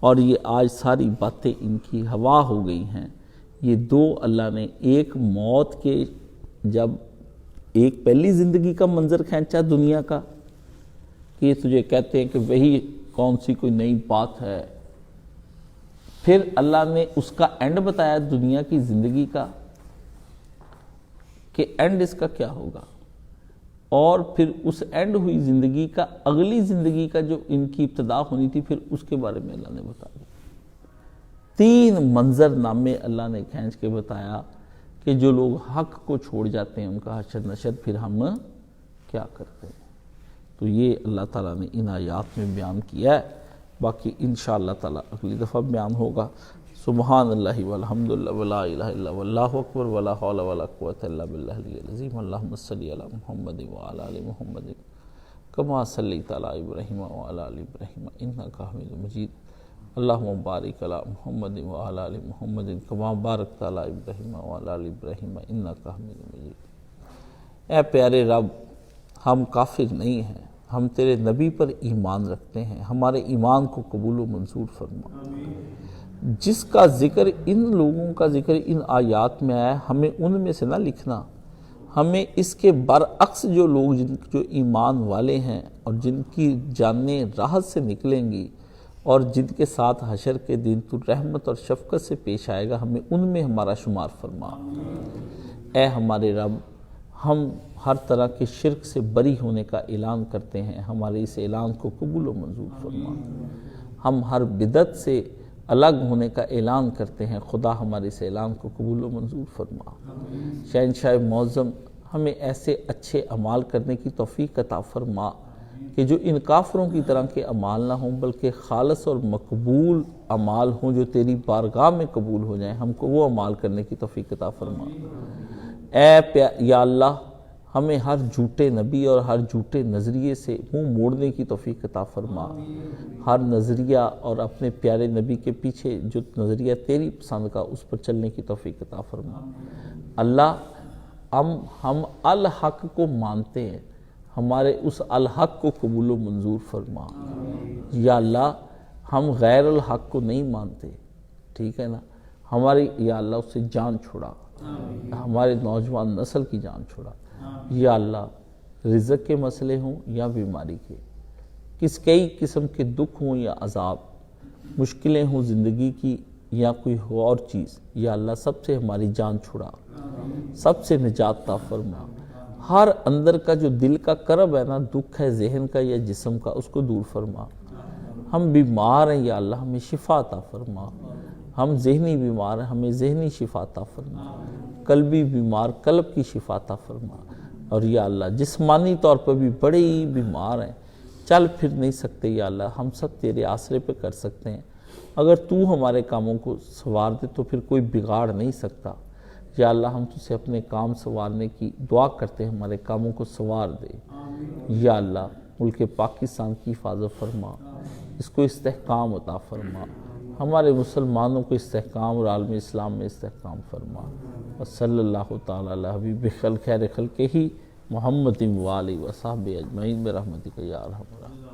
Speaker 1: اور یہ آج ساری باتیں ان کی ہوا ہو گئی ہیں۔ یہ دو اللہ نے ایک موت کے، جب ایک پہلی زندگی کا منظر کھینچا دنیا کا، کہ یہ تجھے کہتے ہیں کہ وہی کون سی کوئی نئی بات ہے، پھر اللہ نے اس کا اینڈ بتایا دنیا کی زندگی کا، کہ اینڈ اس کا کیا ہوگا، اور پھر اس اینڈ ہوئی زندگی کا اگلی زندگی کا جو ان کی ابتدا ہونی تھی، پھر اس کے بارے میں اللہ نے بتا دیا۔ 3 منظر نامے اللہ نے کھینچ کے بتایا کہ جو لوگ حق کو چھوڑ جاتے ہیں ان کا حشر نشر پھر ہم کیا کرتے ہیں۔ تو یہ اللہ تعالیٰ نے ان آیات میں بیان کیا ہے، باقی انشاءاللہ تعالیٰ اگلی دفعہ بیان ہوگا۔ سبحان اللہ والحمد للہ ولا الہ الا واللہ اکبر ولا حول ولا قوة الا باللہ العلی العظیم۔ اللہم صلی علی محمد وعلی آل محمد کما صلیت علی ابراہیم وعلی آل ابراہیم انک حمید مجید۔ اللہم بارک علی محمد وعلی آل محمد کما بارکت علی ابراہیم وعلی آل ابراہیم انک حمید مجید۔ اے پیارے رب، ہم کافر نہیں ہیں، ہم تیرے نبی پر ایمان رکھتے ہیں، ہمارے ایمان کو قبول و منظور فرما۔ جس کا ذکر ان لوگوں کا ذکر ان آیات میں آیا، ہمیں ان میں سے نہ لکھنا، ہمیں اس کے برعکس جو لوگ جو ایمان والے ہیں اور جن کی جانیں راحت سے نکلیں گی اور جن کے ساتھ حشر کے دن تو رحمت اور شفقت سے پیش آئے گا، ہمیں ان میں ہمارا شمار فرما۔ اے ہمارے رب، ہم ہر طرح کے شرک سے بری ہونے کا اعلان کرتے ہیں، ہمارے اس اعلان کو قبول و منظور فرما۔ ہم ہر بدعت سے الگ ہونے کا اعلان کرتے ہیں، خدا ہمارے اس اعلان کو قبول و منظور فرما۔ شہنشاہ معظم، ہمیں ایسے اچھے اعمال کرنے کی توفیق عطا فرما کہ جو ان کافروں کی طرح کے اعمال نہ ہوں، بلکہ خالص اور مقبول اعمال ہوں جو تیری بارگاہ میں قبول ہو جائیں، ہم کو وہ اعمال کرنے کی توفیق عطا فرما۔ یا اللہ، ہمیں ہر جھوٹے نبی اور ہر جھوٹے نظریے سے منہ موڑنے کی توفیق عطا فرما۔ ہر نظریہ اور اپنے پیارے نبی کے پیچھے جو نظریہ تیری پسند کا، اس پر چلنے کی توفیق عطا فرما۔ اللہ، ہم الحق کو مانتے ہیں، ہمارے اس الحق کو قبول و منظور فرما۔ یا اللہ، ہم غیر الحق کو نہیں مانتے، ٹھیک ہے نا، ہماری یا اللہ اس سے جان چھڑا، ہمارے نوجوان نسل کی جان چھڑا یا اللہ، رزق کے مسئلے ہوں یا بیماری کے، کئی قسم کے دکھ ہوں یا عذاب، مشکلیں ہوں زندگی کی یا کوئی اور چیز، یا اللہ سب سے ہماری جان چھڑا، سب سے نجات عطا فرما۔ ہر اندر کا جو دل کا کرب ہے نا، دکھ ہے ذہن کا یا جسم کا، اس کو دور فرما۔ ہم بیمار ہیں یا اللہ ہمیں شفا عطا فرما۔ ہم ذہنی بیمار ہیں، ہمیں ذہنی شفا عطا فرما۔ قلبی بیمار، قلب کی شفا عطا فرما۔ اور یا اللہ جسمانی طور پر بھی بڑے ہی بیمار ہیں، چل پھر نہیں سکتے، یا اللہ ہم سب تیرے آسرے پہ کر سکتے ہیں۔ اگر تو ہمارے کاموں کو سنوار دے تو پھر کوئی بگاڑ نہیں سکتا۔ یا اللہ ہم تجھ سے اپنے کام سنوارنے کی دعا کرتے ہیں، ہمارے کاموں کو سنوار دے۔ یا اللہ ملک پاکستان کی حفاظت فرما، اس کو استحکام عطا فرما، ہمارے مسلمانوں کو استحکام اور عالم اسلام میں استحکام فرما۔ وصلی اللہ تعالی علی حبیب خیر خلقہ محمد و آلہ و صحبہ اجمعین برحمتک یا ارحم الراحمین۔